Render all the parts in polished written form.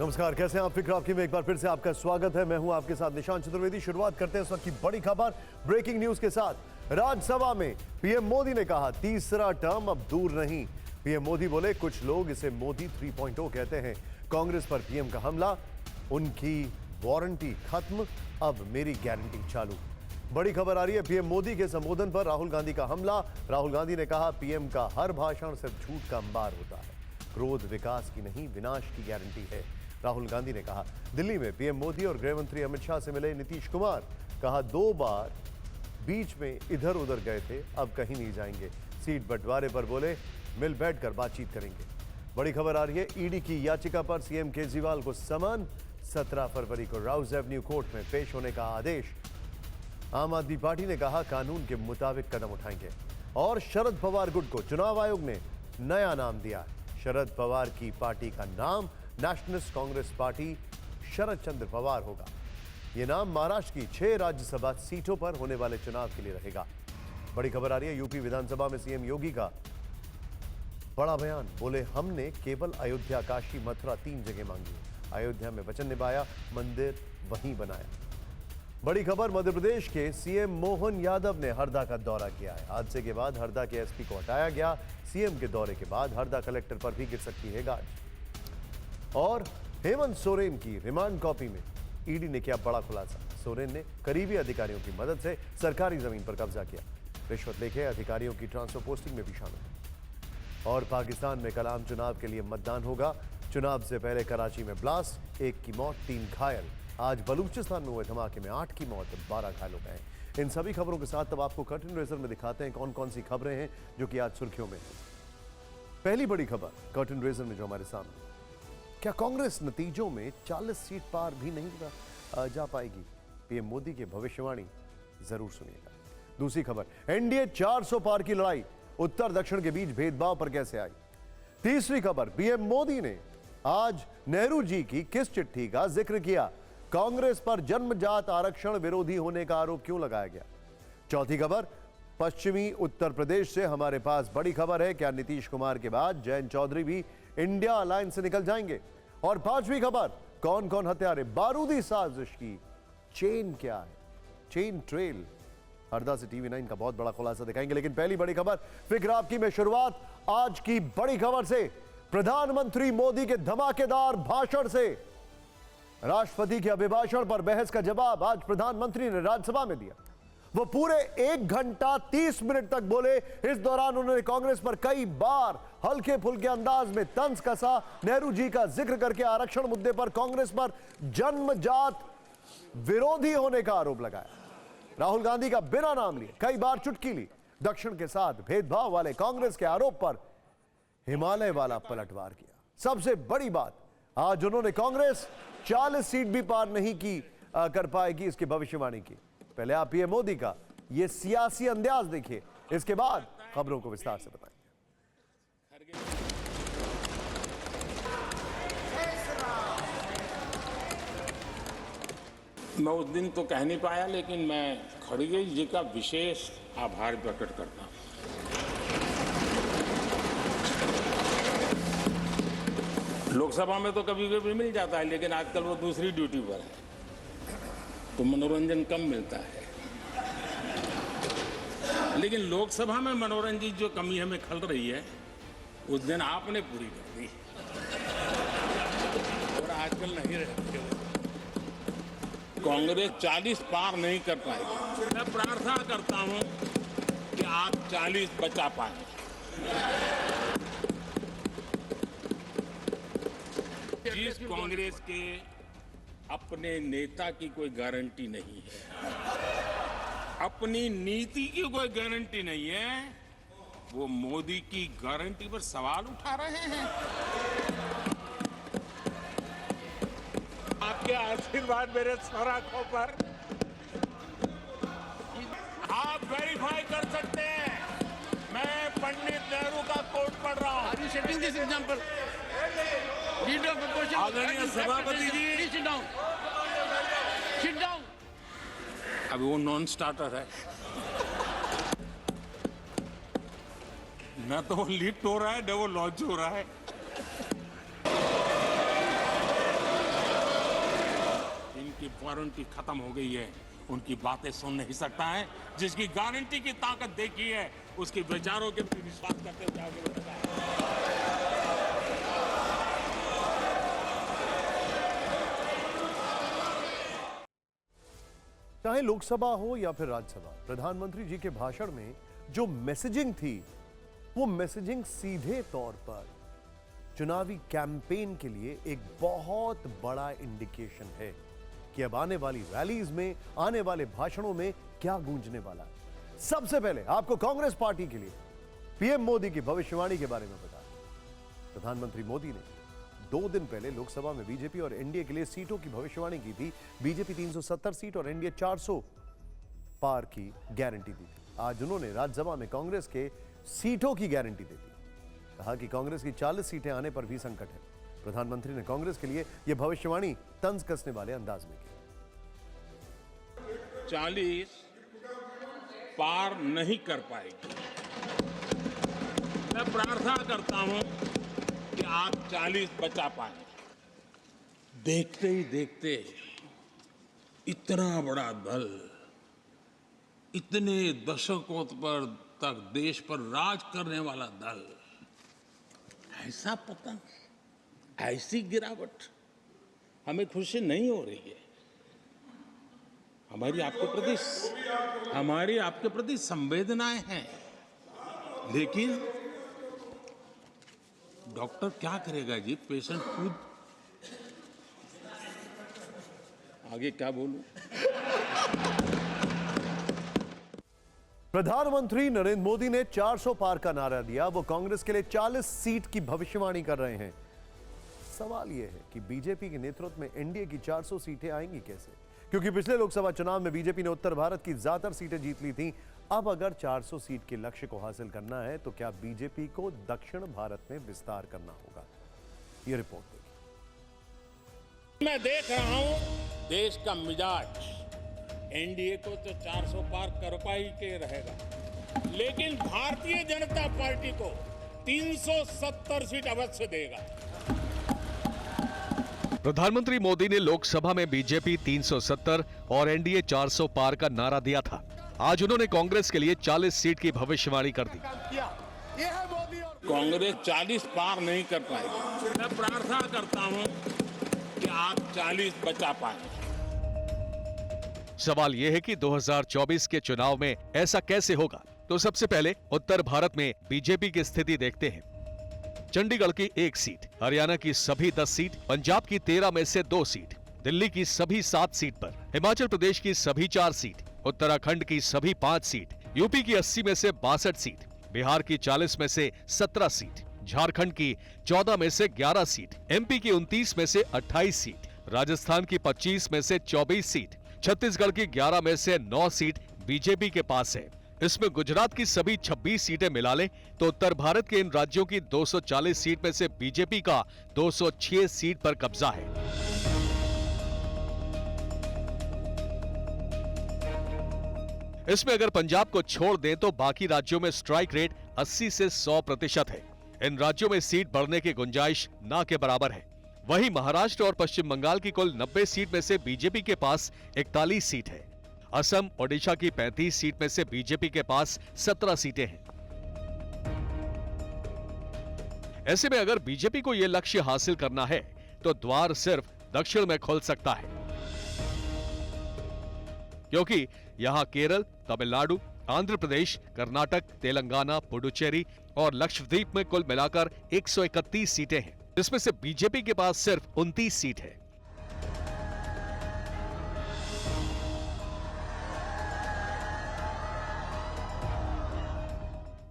नमस्कार, कैसे हैं आप? फिक्र आपकी में एक बार फिर से आपका स्वागत है। मैं हूं आपके साथ निशांत चतुर्वेदी। शुरुआत करते हैं इस वक्त की बड़ी खबर ब्रेकिंग न्यूज के साथ। राज्यसभा में पीएम मोदी ने कहा तीसरा टर्म अब दूर नहीं। पीएम मोदी बोले कुछ लोग इसे मोदी 3.0 कहते हैं। कांग्रेस पर पीएम का हमला, उनकी वारंटी खत्म, अब मेरी गारंटी चालू। बड़ी खबर आ रही है पीएम मोदी के संबोधन पर राहुल गांधी का हमला। राहुल गांधी ने कहा पीएम का हर भाषण सिर्फ झूठ का अंबार होता है, क्रोध विकास की नहीं विनाश की गारंटी है। राहुल गांधी ने कहा दिल्ली में पीएम मोदी और गृह मंत्री अमित शाह से मिले नीतीश कुमार। कहा 2 बार बीच में इधर उधर गए थे, अब कहीं नहीं जाएंगे। सीट बंटवारे पर बोले मिल बैठकर बातचीत करेंगे। बड़ी खबर आ रही है ईडी की याचिका पर सीएम केजरीवाल को समन। 17 फरवरी को राउज एवेन्यू कोर्ट में पेश होने का आदेश। आम आदमी पार्टी ने कहा कानून के मुताबिक कदम उठाएंगे। और शरद पवार गुट को चुनाव आयोग ने नया नाम दिया। शरद पवार की पार्टी का नाम नेशनलिस्ट कांग्रेस पार्टी शरद चंद्र पवार होगा। यह नाम महाराष्ट्र की 6 राज्यसभा सीटों पर होने वाले चुनाव के लिए रहेगा। बड़ी खबर आ रही है यूपी विधानसभा में सीएम योगी का बड़ा बयान। बोले हमने केवल अयोध्या, काशी, मथुरा 3 जगह मांगी। अयोध्या में वचन निभाया, मंदिर वहीं बनाया। बड़ी खबर मध्य प्रदेश के सीएम मोहन यादव ने हरदा का दौरा किया है। हादसे के बाद हरदा के एसपी को हटाया गया। सीएम के दौरे के बाद हरदा कलेक्टर पर भी गिर सकती है गाज। और हेमंत सोरेन की रिमांड कॉपी में ईडी ने किया बड़ा खुलासा। सोरेन ने करीबी अधिकारियों की मदद से सरकारी जमीन पर कब्जा किया। रिश्वत लेके अधिकारियों की ट्रांसफर पोस्टिंग में भी शामिल। और पाकिस्तान में कल आम चुनाव के लिए मतदान होगा। चुनाव से पहले कराची में ब्लास्ट, 1 की मौत, 3 घायल। आज बलूचिस्तान में हुए धमाके में 8 की मौत, 12 घायल हो गए। इन सभी खबरों के साथ तब आपको कर्टन रेजर में दिखाते हैं कौन कौन सी खबरें हैं जो कि आज सुर्खियों में हैं। पहली बड़ी खबर कर्टन रेजर में जो हमारे सामने, क्या कांग्रेस नतीजों में 40 सीट पार भी नहीं जा पाएगी? पीएम मोदी की भविष्यवाणी जरूर सुनिएगा। दूसरी खबर, एनडीए 400 पार की लड़ाई, उत्तर दक्षिण के बीच भेदभाव पर कैसे आई? तीसरी खबर, पीएम मोदी ने आज नेहरू जी की किस चिट्ठी का जिक्र किया? कांग्रेस पर जन्मजात आरक्षण विरोधी होने का आरोप क्यों लगाया गया? चौथी खबर, पश्चिमी उत्तर प्रदेश से हमारे पास बड़ी खबर है, क्या नीतीश कुमार के बाद जयंत चौधरी भी इंडिया अलायंस से निकल जाएंगे? और पांचवी खबर, कौन कौन हत्यारे, बारूदी साजिश की चेन क्या है? Chain trail. हरदा से टीवी9 का बहुत बड़ा खुलासा दिखाएंगे। लेकिन पहली बड़ी खबर फिक्र आपकी में शुरुआत आज की बड़ी खबर से, प्रधानमंत्री मोदी के धमाकेदार भाषण से। राष्ट्रपति के अभिभाषण पर बहस का जवाब आज प्रधानमंत्री ने राज्यसभा में दिया। वो पूरे 1 घंटा 30 मिनट तक बोले। इस दौरान उन्होंने कांग्रेस पर कई बार हल्के फुल्के अंदाज में तंज कसा। नेहरू जी का जिक्र करके आरक्षण मुद्दे पर कांग्रेस पर जन्मजात विरोधी होने का आरोप लगाया। राहुल गांधी का बिना नाम लिए कई बार चुटकी ली। दक्षिण के साथ भेदभाव वाले कांग्रेस के आरोप पर हिमालय वाला पलटवार किया। सबसे बड़ी बात, आज उन्होंने कांग्रेस 40 सीट भी पार नहीं कर पाएगी इसकी भविष्यवाणी की। पहले आप पीएम मोदी का ये सियासी अंदाज देखिए, इसके बाद खबरों को विस्तार से बताएंगे। मैं उस दिन तो कह नहीं पाया, लेकिन मैं खड़गे जी का विशेष आभार प्रकट करता हूं। लोकसभा में तो कभी कभी मिल जाता है, लेकिन आजकल वो दूसरी ड्यूटी पर है तो मनोरंजन कम मिलता है। लेकिन लोकसभा में मनोरंजन की जो कमी हमें खल रही है, उस दिन आपने पूरी कर दी और आजकल नहीं रहती। कांग्रेस 40 पार नहीं कर पाएगी। मैं प्रार्थना करता हूं कि आप 40 बचा पाए। जिस कांग्रेस के अपने नेता की कोई गारंटी नहीं है, अपनी नीति की कोई गारंटी नहीं है, वो मोदी की गारंटी पर सवाल उठा रहे हैं। आपके आशीर्वाद मेरे सर आंखों पर, आप वेरीफाई कर सकते हैं। मैं पंडित नेहरू का कोट पढ़ रहा हूं। आदरणीय सभापति जी, सिट डाउन। अब वो नॉन स्टार्टर है, न तो वो लिफ्ट हो रहा है न वो लॉन्च हो रहा है। वारंटी खत्म हो गई है, उनकी बातें सुन नहीं सकता है। जिसकी गारंटी की ताकत देखी है, उसके विचारों के प्रति विश्वास करते हुए आगे बढ़ता है। चाहे लोकसभा हो या फिर राज्यसभा, प्रधानमंत्री जी के भाषण में जो मैसेजिंग थी, वो मैसेजिंग सीधे तौर पर चुनावी कैंपेन के लिए एक बहुत बड़ा इंडिकेशन है कि अब आने वाली रैलीज में, आने वाले भाषणों में क्या गूंजने वाला है। सबसे पहले आपको कांग्रेस पार्टी के लिए पीएम मोदी की भविष्यवाणी के बारे में बता। प्रधानमंत्री मोदी ने 2 दिन पहले लोकसभा में बीजेपी और एनडीए के लिए सीटों की भविष्यवाणी की थी। बीजेपी 370 सीट और एनडीए 400 पार की गारंटी दी थी। आज उन्होंने राज्यसभा में कांग्रेस के सीटों की गारंटी दे दी। कहा कि कांग्रेस की 40 सीटें आने पर भी संकट है। प्रधानमंत्री ने कांग्रेस के लिए यह भविष्यवाणी तंज कसने वाले अंदाज में की। 40 पार नहीं कर पाएगी। मैं प्रार्थना करता हूं कि आप 40 बचा पाए। देखते ही देखते इतना बड़ा दल, इतने दशकों पर तक देश पर राज करने वाला दल, ऐसा पतन, ऐसी गिरावट, हमें खुशी नहीं हो रही है। हमारी आपके प्रति संवेदनाएं हैं, लेकिन डॉक्टर क्या करेगा जी, पेशेंट खुद। आगे क्या बोलूं? प्रधानमंत्री नरेंद्र मोदी ने 400 पार का नारा दिया। वो कांग्रेस के लिए 40 सीट की भविष्यवाणी कर रहे हैं। सवाल यह है कि बीजेपी के नेतृत्व में एनडीए की 400 सीटें आएंगी कैसे, क्योंकि पिछले लोकसभा चुनाव में बीजेपी ने उत्तर भारत की ज्यादातर सीटें जीत ली थीं। अब अगर 400 सीट के लक्ष्य को हासिल करना है तो क्या बीजेपी को दक्षिण भारत में विस्तार करना होगा? ये रिपोर्ट देखिए। मैं देख रहा हूं देश का मिजाज, एनडीए को तो 400 पार कर पाई के रहेगा, लेकिन भारतीय जनता पार्टी को 370 सीट अवश्य देगा। प्रधानमंत्री मोदी ने लोकसभा में बीजेपी 370 और एनडीए 400 पार का नारा दिया था। आज उन्होंने कांग्रेस के लिए 40 सीट की भविष्यवाणी कर दी। कांग्रेस 40 पार नहीं कर पाएगी। मैं प्रार्थना करता हूं कि आप 40 बचा पाए। सवाल यह है कि 2024 के चुनाव में ऐसा कैसे होगा? तो सबसे पहले उत्तर भारत में बीजेपी की स्थिति देखते हैं। चंडीगढ़ की 1 सीट, हरियाणा की सभी 10 सीट, पंजाब की 13 में से 2 सीट, दिल्ली की सभी 7 सीट पर, हिमाचल प्रदेश की सभी 4 सीट, उत्तराखंड की सभी 5 सीट, यूपी की 80 में से 62 सीट, बिहार की 40 में से 17 सीट, झारखंड की 14 में से 11 सीट, एमपी की 29 में से 28 सीट, राजस्थान की 25 में से 24 सीट, छत्तीसगढ़ की 11 में से 9 सीट बीजेपी के पास है। इसमें गुजरात की सभी 26 सीटें मिला लें तो उत्तर भारत के इन राज्यों की 240 सीट में से बीजेपी का 206 सीट पर कब्जा है। इसमें अगर पंजाब को छोड़ दें तो बाकी राज्यों में स्ट्राइक रेट 80 से 100% है। इन राज्यों में सीट बढ़ने की गुंजाइश ना के बराबर है। वहीं महाराष्ट्र और पश्चिम बंगाल की कुल 90 सीट में से बीजेपी के पास 41 सीट है। असम, ओडिशा की 35 सीट में से बीजेपी के पास 17 सीटें हैं। ऐसे में अगर बीजेपी को यह लक्ष्य हासिल करना है तो द्वार सिर्फ दक्षिण में खुल सकता है, क्योंकि यहां केरल, तमिलनाडु, आंध्र प्रदेश, कर्नाटक, तेलंगाना, पुडुचेरी और लक्षद्वीप में कुल मिलाकर 131 सीटें हैं, जिसमें से बीजेपी के पास सिर्फ 29 सीट है।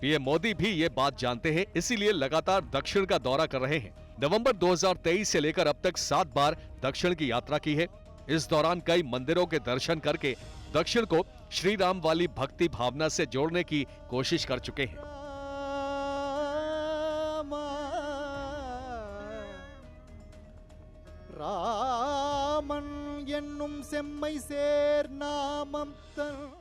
पीएम मोदी भी ये बात जानते हैं, इसीलिए लगातार दक्षिण का दौरा कर रहे हैं। नवंबर 2023 से लेकर अब तक 7 बार दक्षिण की यात्रा की है। इस दौरान कई मंदिरों के दर्शन करके दक्षिण को श्री राम वाली भक्ति भावना से जोड़ने की कोशिश कर चुके हैं। रामन एन्नुम सेम्मै सेर नामम तन।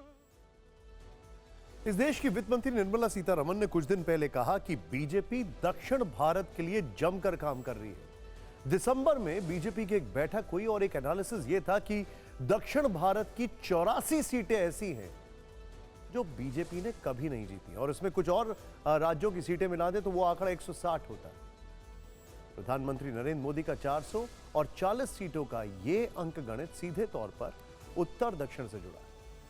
इस देश की वित्त मंत्री निर्मला सीतारमण ने कुछ दिन पहले कहा कि बीजेपी दक्षिण भारत के लिए जमकर काम कर रही है। दिसंबर में बीजेपी की एक बैठक हुई और एक एनालिसिस यह था कि दक्षिण भारत की 84 सीटें ऐसी हैं जो बीजेपी ने कभी नहीं जीती और इसमें कुछ और राज्यों की सीटें मिला दें तो वो आंकड़ा 160 होता है। प्रधानमंत्री नरेंद्र मोदी का 400 और 40 सीटों का यह अंक गणित सीधे तौर पर उत्तर दक्षिण से जुड़ा है।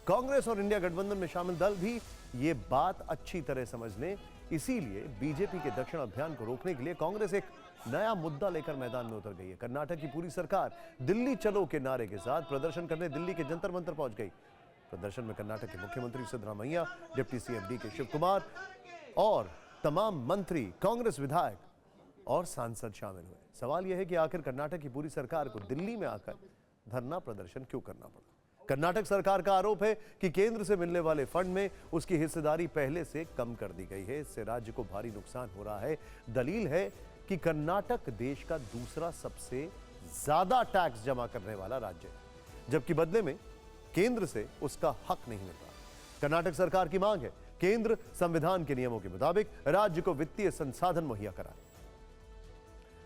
कांग्रेस और इंडिया गठबंधन में शामिल दल भी ये बात अच्छी तरह समझ लें, इसीलिए बीजेपी के दक्षिण अभियान को रोकने के लिए कांग्रेस एक नया मुद्दा लेकर मैदान में उतर गई है। कर्नाटक की पूरी सरकार दिल्ली चलो के नारे के साथ प्रदर्शन करने दिल्ली के जंतर मंतर पहुंच गई। प्रदर्शन में कर्नाटक के मुख्यमंत्री सिद्धरामैया, डिप्टी सीएम डी के शिव कुमार और तमाम मंत्री, कांग्रेस विधायक और सांसद शामिल हुए। सवाल यह है कि आखिर कर्नाटक की पूरी सरकार को दिल्ली में आकर धरना प्रदर्शन क्यों करना पड़ा? कर्नाटक सरकार का आरोप है कि केंद्र से मिलने वाले फंड में उसकी हिस्सेदारी पहले से कम कर दी गई है। इससे राज्य को भारी नुकसान हो रहा है। दलील है कि कर्नाटक देश का दूसरा सबसे ज्यादा टैक्स जमा करने वाला राज्य है, जबकि बदले में केंद्र से उसका हक नहीं मिल रहा। कर्नाटक सरकार की मांग है केंद्र संविधान के नियमों के मुताबिक राज्य को वित्तीय संसाधन मुहैया कराए।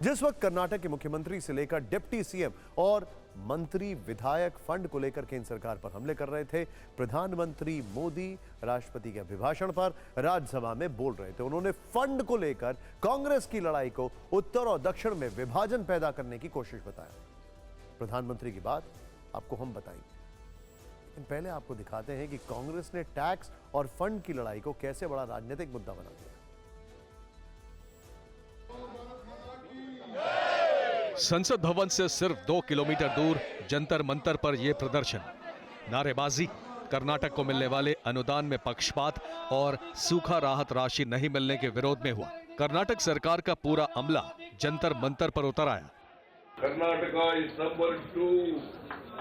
जिस वक्त कर्नाटक के मुख्यमंत्री से लेकर डिप्टी सीएम और मंत्री विधायक फंड को लेकर केंद्र सरकार पर हमले कर रहे थे, प्रधानमंत्री मोदी राष्ट्रपति के अभिभाषण पर राज्यसभा में बोल रहे थे। उन्होंने फंड को लेकर कांग्रेस की लड़ाई को उत्तर और दक्षिण में विभाजन पैदा करने की कोशिश बताया। प्रधानमंत्री की बात आपको हम बताएंगे, लेकिन पहले आपको दिखाते हैं कि कांग्रेस ने टैक्स और फंड की लड़ाई को कैसे बड़ा राजनीतिक मुद्दा बना दिया। संसद भवन से सिर्फ 2 किलोमीटर दूर जंतर मंतर पर यह प्रदर्शन, नारेबाजी, कर्नाटक को मिलने वाले अनुदान में पक्षपात और सूखा राहत राशि नहीं मिलने के विरोध में हुआ। कर्नाटक सरकार का पूरा अमला जंतर मंतर पर उतर आया। Karnataka is number 2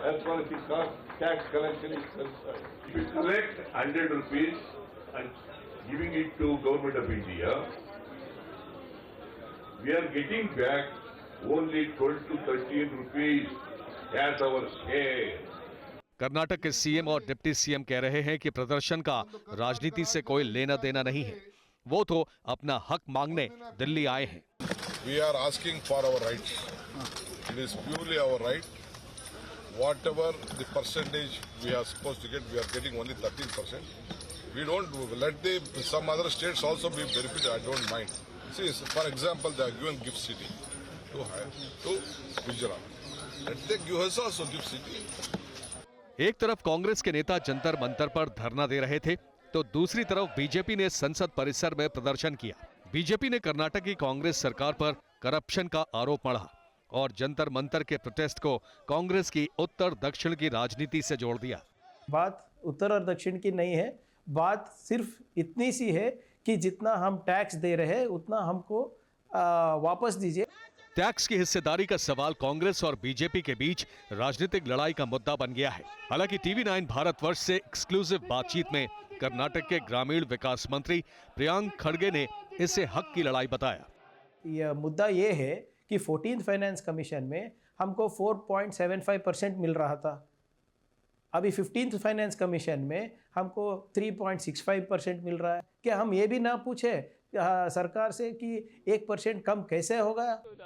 as far as the tax collection is concerned. If you collect 100 rupees and giving it to Government of India, we are getting back only 12 to 13 rupees as our share. Karnataka के CM और deputy CM कह रहे हैं कि प्रदर्शन का राजनीति से कोई लेना देना नहीं है, वो तो अपना हक मांगने दिल्ली आए हैं। We are asking for our rights. It is purely our right. Whatever the percentage we are supposed to get, we are getting only 13%. We don't let some other states also be benefited. I don't mind. See, for example, they are given gift city to Gujarat. Let them give us also gift city. एक तरफ कांग्रेस के नेता जंतर मंतर पर धरना दे रहे थे, तो दूसरी तरफ बीजेपी ने संसद परिसर में प्रदर्शन किया। बीजेपी ने कर्नाटक की कांग्रेस सरकार पर करप्शन का आरोप मढ़ा और जंतर मंतर के प्रोटेस्ट को कांग्रेस की उत्तर दक्षिण की राजनीति से जोड़ दिया। बात उत्तर और दक्षिण की नहीं है, बात सिर्फ इतनी सी है कि जितना हम टैक्स दे रहे हैं उतना हमको वापस दीजिए। टैक्स की हिस्सेदारी का सवाल कांग्रेस और बीजेपी के बीच राजनीतिक लड़ाई का मुद्दा बन गया है। हालांकि टीवी 9 भारतवर्ष से एक्सक्लूसिव बातचीत में कर्नाटक के ग्रामीण विकास मंत्री प्रियांक खड़गे ने इसे हक की लड़ाई बताया। यह मुद्दा ये है कि 14th फाइनेंस कमीशन में हमको 4.75% मिल रहा था, अभी 15th फाइनेंस कमीशन में हमको 3.65% मिल रहा है। क्या हम ये भी ना पूछे सरकार से कि 1% कम कैसे होगा?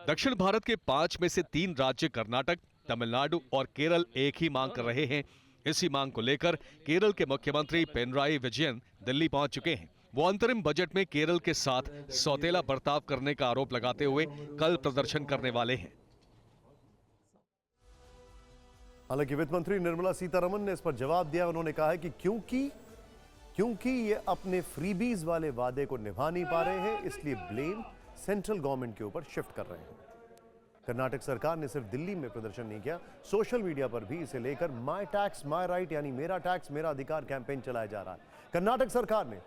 दक्षिण भारत के 5 में से 3 राज्य कर्नाटक, तमिलनाडु और केरल एक ही मांग कर रहे हैं। इसी मांग को लेकर केरल के मुख्यमंत्री पिनराई विजयन दिल्ली पहुंच चुके हैं। वो अंतरिम बजट में केरल के साथ सौतेला बर्ताव करने का आरोप लगाते हुए कल प्रदर्शन करने वाले हैं। हालांकि वित्त मंत्री निर्मला सीतारमण ने इस पर जवाब दिया। उन्होंने कहा है कि क्योंकि ये अपने फ्रीबीज वाले वादे को निभा नहीं पा रहे हैं, इसलिए ब्लेम सेंट्रल गवर्नमेंट के ऊपर शिफ्ट कर रहे हैं। कर्नाटक सरकार ने सिर्फ दिल्ली में प्रदर्शन नहीं किया, सोशल मीडिया पर भी इसे लेकर माई टैक्स माई राइट यानी मेरा टैक्स मेरा अधिकार कैंपेन चलाया जा रहा है। कर्नाटक सरकार ने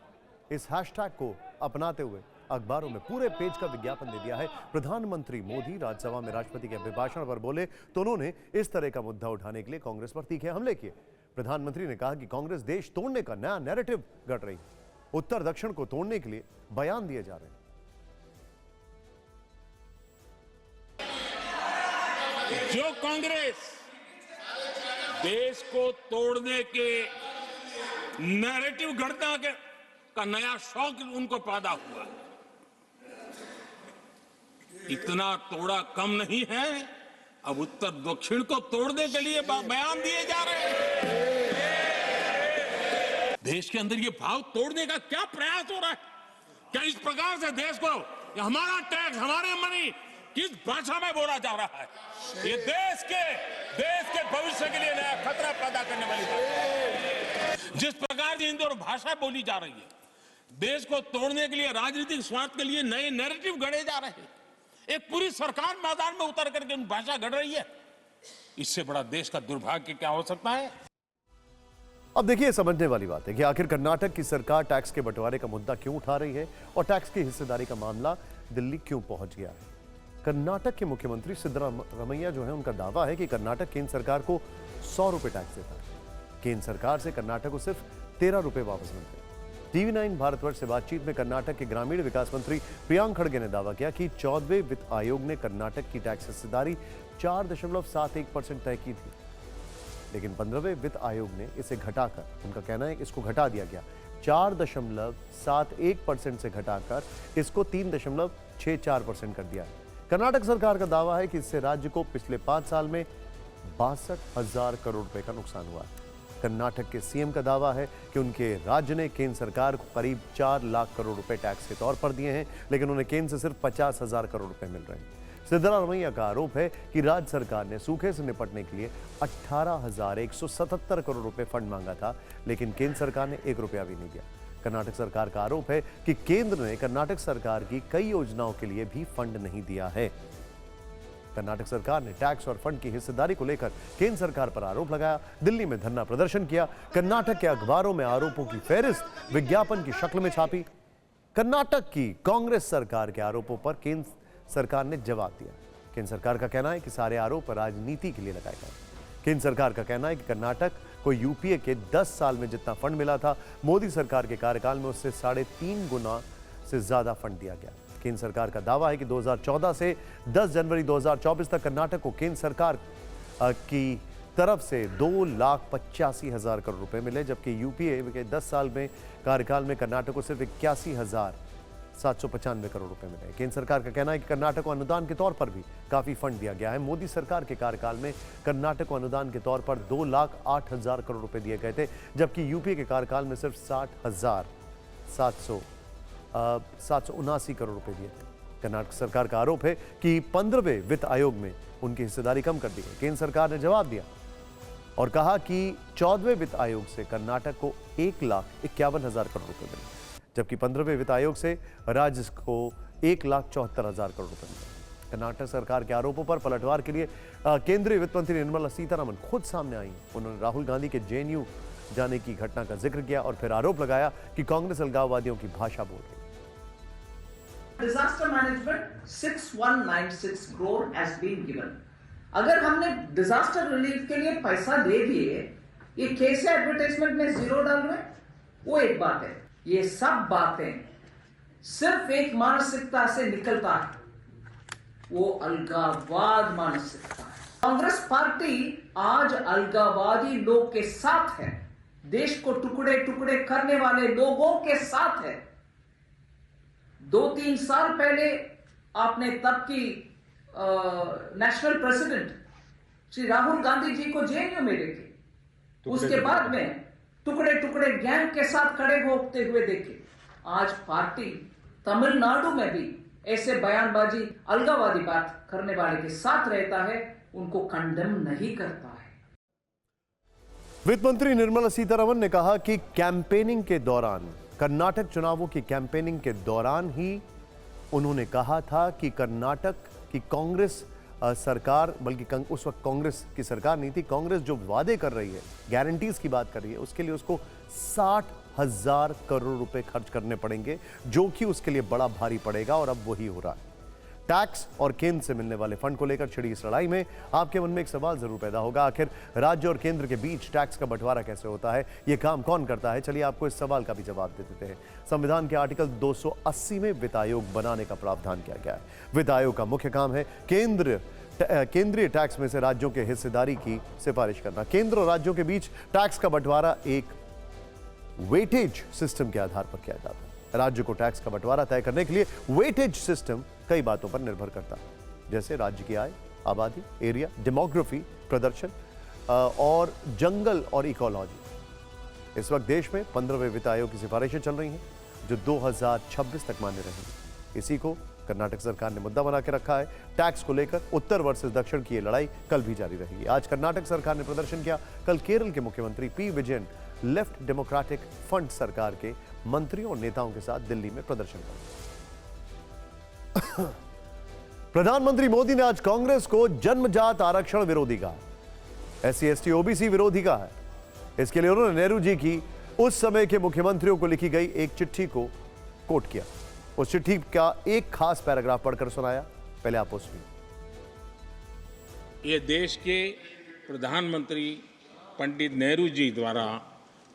इस हैशटैग को अपनाते हुए अखबारों में पूरे पेज का विज्ञापन दे दिया है। प्रधानमंत्री मोदी राज्यसभा में राष्ट्रपति के अभिभाषण पर बोले तो उन्होंने इस तरह का मुद्दा उठाने के लिए कांग्रेस पर तीखे हमले किए। प्रधानमंत्री ने कहा कि कांग्रेस देश तोड़ने का नया नैरेटिव गढ़ रही है, उत्तर दक्षिण को तोड़ने के लिए बयान दिए जा रहे हैं। जो कांग्रेस देश को तोड़ने के नैरेटिव गढ़ता का नया शौक उनको पैदा हुआ, इतना तोड़ा कम नहीं है, अब उत्तर दक्षिण को तोड़ने के लिए बयान दिए जा रहे हैं। देश के अंदर ये भाव तोड़ने का क्या प्रयास हो रहा है? क्या इस प्रकार से देश को हमारा टैक्स, हमारे मनी किस भाषा में बोला जा रहा है? ये देश के भविष्य के लिए नया खतरा पैदा करने वाली बात है। जिस प्रकार की इंदौर भाषा बोली जा रही है, देश को तोड़ने के लिए, राजनीतिक स्वार्थ के लिए नए नैरेटिव गढ़े जा रहे हैं। एक पूरी सरकार मैदान में उतर करके उन भाषा गढ़ रही है। इससे बड़ा देश का दुर्भाग्य क्या हो सकता है? अब देखिए, समझने वाली बात है कि आखिर कर्नाटक की सरकार टैक्स के बंटवारे का मुद्दा क्यों उठा रही है और टैक्स की हिस्सेदारी का मामला दिल्ली क्यों पहुंच गया है। कर्नाटक के मुख्यमंत्री सिद्धरामैया जो है, उनका दावा है कि कर्नाटक केंद्र सरकार को 100 रुपए टैक्स देता है। केंद्र सरकार से कर्नाटक को सिर्फ 13 रुपए वापस मिलते हैं। TV9 भारतवर्ष से बातचीत में कर्नाटक के ग्रामीण विकास मंत्री प्रियांक खड़गे ने दावा किया कि 14वें वित्त आयोग ने कर्नाटक की टैक्स हिस्सेदारी 4.71% तय की थी, लेकिन 15वें वित्त आयोग ने इसे घटाकर, उनका कहना है कि इसको घटा दिया गया, 4.71% से घटाकर इसको 3.64% कर दिया है। कर्नाटक सरकार का दावा है कि इससे राज्य को पिछले 5 साल में 62,000 करोड़ रुपए का नुकसान हुआ है। कर्नाटक के सीएम का दावा है कि उनके राज्य ने केंद्र सरकार को करीब 4 लाख करोड़ रुपए टैक्स के तौर पर दिए हैं, लेकिन उन्हें केंद्र से सिर्फ 50,000 करोड़ रुपए मिल रहे हैं। सिद्धरामैया का आरोप है कि राज्य सरकार ने सूखे से निपटने के लिए 18,177 करोड़ रुपए फंड मांगा था, लेकिन केंद्र सरकार ने 1 रुपया भी नहीं दिया। कर्नाटक सरकार का आरोप है कि केंद्र ने कर्नाटक सरकार की कई योजनाओं के लिए भी फंड नहीं दिया है। कर्नाटक सरकार ने टैक्स और फंड की हिस्सेदारी को लेकर केंद्र सरकार पर आरोप लगाया, दिल्ली में धरना प्रदर्शन किया, कर्नाटक के अखबारों में आरोपों की फेहरिस्त विज्ञापन की शक्ल में छापी। कर्नाटक की कांग्रेस सरकार के आरोपों पर केंद्र सरकार ने जवाब दिया। केंद्र सरकार का कहना है कि सारे आरोप राजनीति के लिए लगाए गए। केंद्र सरकार का कहना है कि कर्नाटक को यूपीए के 10 साल में जितना फंड मिला था, मोदी सरकार के कार्यकाल में उससे 3.5 गुना से ज्यादा फंड दिया गया। केंद्र सरकार का दावा है कि 2014 से 10 जनवरी 2024 तक कर्नाटक को केंद्र सरकार की तरफ से 2,85,000 करोड़ रुपए मिले, जबकि यूपीए के 10 साल में कार्यकाल में कर्नाटक को सिर्फ 81,795 करोड़ रुपए मिले। केंद्र सरकार का कहना है कि कर्नाटक को अनुदान के तौर पर भी काफी फंड दिया गया है। मोदी सरकार के कार्यकाल में कर्नाटक को अनुदान के तौर पर 2,08,000 करोड़ रुपए दिए गए थे, जबकि यूपीए के कार्यकाल में सिर्फ 60,779 करोड़ रुपए दिए थे। कर्नाटक सरकार का आरोप है कि 15वें वित्त आयोग में उनकी हिस्सेदारी कम कर दी गई। केंद्र सरकार ने जवाब दिया और कहा कि 14वें वित्त आयोग से कर्नाटक को 1,51,000 करोड़ रुपए मिले, जबकि 15वें वित्त आयोग से राज्य को 1,74,000 करोड़ रुपए मिले। कर्नाटक सरकार के आरोपों पर पलटवार के लिए केंद्रीय वित्त मंत्री निर्मला सीतारमण खुद सामने आई। उन्होंने राहुल गांधी के जेएनयू जाने की घटना का जिक्र किया और फिर आरोप लगाया कि कांग्रेस अलगाववादियों की भाषा बोल रही है। Disaster management 6196 crore has been given। अगर हमने डिजास्टर रिलीफ के लिए पैसा दे दिए, ये कैसे एडवर्टाइजमेंट में जीरो डाल रहे, वो एक बात है। ये सब बातें सिर्फ एक मानसिकता से निकलता है, वो अलगाववाद मानसिकता है। कांग्रेस पार्टी आज अलगाववादी लोग के साथ है, देश को टुकड़े टुकड़े करने वाले लोगों के साथ है। 2-3 साल पहले आपने तब की नेशनल प्रेसिडेंट श्री राहुल गांधी जी को जेएनयू में देखे, उसके बाद में टुकड़े टुकड़े गैंग के साथ खड़े होते हुए देखे। आज पार्टी तमिलनाडु में भी ऐसे बयानबाजी, अलगाववादी बात करने वाले के साथ रहता है, उनको कंडेम नहीं करता है। वित्त मंत्री निर्मला सीतारमण ने कहा कि कैंपेनिंग के दौरान, कर्नाटक चुनावों की कैंपेनिंग के दौरान ही उन्होंने कहा था कि कर्नाटक की कांग्रेस सरकार, बल्कि उस वक्त कांग्रेस की सरकार नहीं थी, कांग्रेस जो वादे कर रही है, गारंटीज की बात कर रही है, उसके लिए उसको 60,000 करोड़ रुपए खर्च करने पड़ेंगे, जो कि उसके लिए बड़ा भारी पड़ेगा और अब वही हो रहा है। टैक्स और केंद्र से मिलने वाले फंड को लेकर छिड़ी इस लड़ाई में आपके मन में एक सवाल जरूर पैदा होगा, आखिर राज्य और केंद्र के बीच टैक्स का बंटवारा कैसे होता है, ये काम कौन करता है। चलिए आपको इस सवाल का भी जवाब दे देते हैं। संविधान के आर्टिकल 280 में वित्त आयोग बनाने का प्रावधान किया गया है। वित्त आयोग का मुख्य काम है केंद्रीय टैक्स में से राज्यों के हिस्सेदारी की सिफारिश करना। केंद्र और राज्यों के बीच टैक्स का बंटवारा एक वेटेज सिस्टम के आधार पर किया जाता है। राज्य को टैक्स का बंटवारा तय करने के लिए वेटेज सिस्टम कई बातों पर निर्भर करता है, जैसे राज्य की आय, आबादी, एरिया, डेमोग्राफी, प्रदर्शन और जंगल और इकोलॉजी। इस वक्त देश में 15वें वित्त आयोग की सिफारिशें चल रही हैं जो 2026 तक मान्य रहेंगी। इसी को कर्नाटक सरकार ने मुद्दा बना के रखा है। टैक्स को लेकर उत्तर वर्सेस दक्षिण की ये लड़ाई कल भी जारी रहेगी। आज कर्नाटक सरकार ने प्रदर्शन किया, कल केरल के मुख्यमंत्री P Vijayan left democratic front सरकार के मंत्रियों और नेताओं के साथ दिल्ली में प्रदर्शन करेंगे। प्रधानमंत्री मोदी ने आज कांग्रेस को जन्मजात आरक्षण विरोधी कहा, SC ST OBC विरोधी कहा है। इसके लिए उन्होंने नेहरू जी की उस समय के मुख्यमंत्रियों को लिखी गई एक चिट्ठी को कोट किया। उस चिट्ठी का एक खास पैराग्राफ पढ़कर सुनाया, पहले आप उसमें। ये देश के प्रधानमंत्री पंडित नेहरू जी द्वारा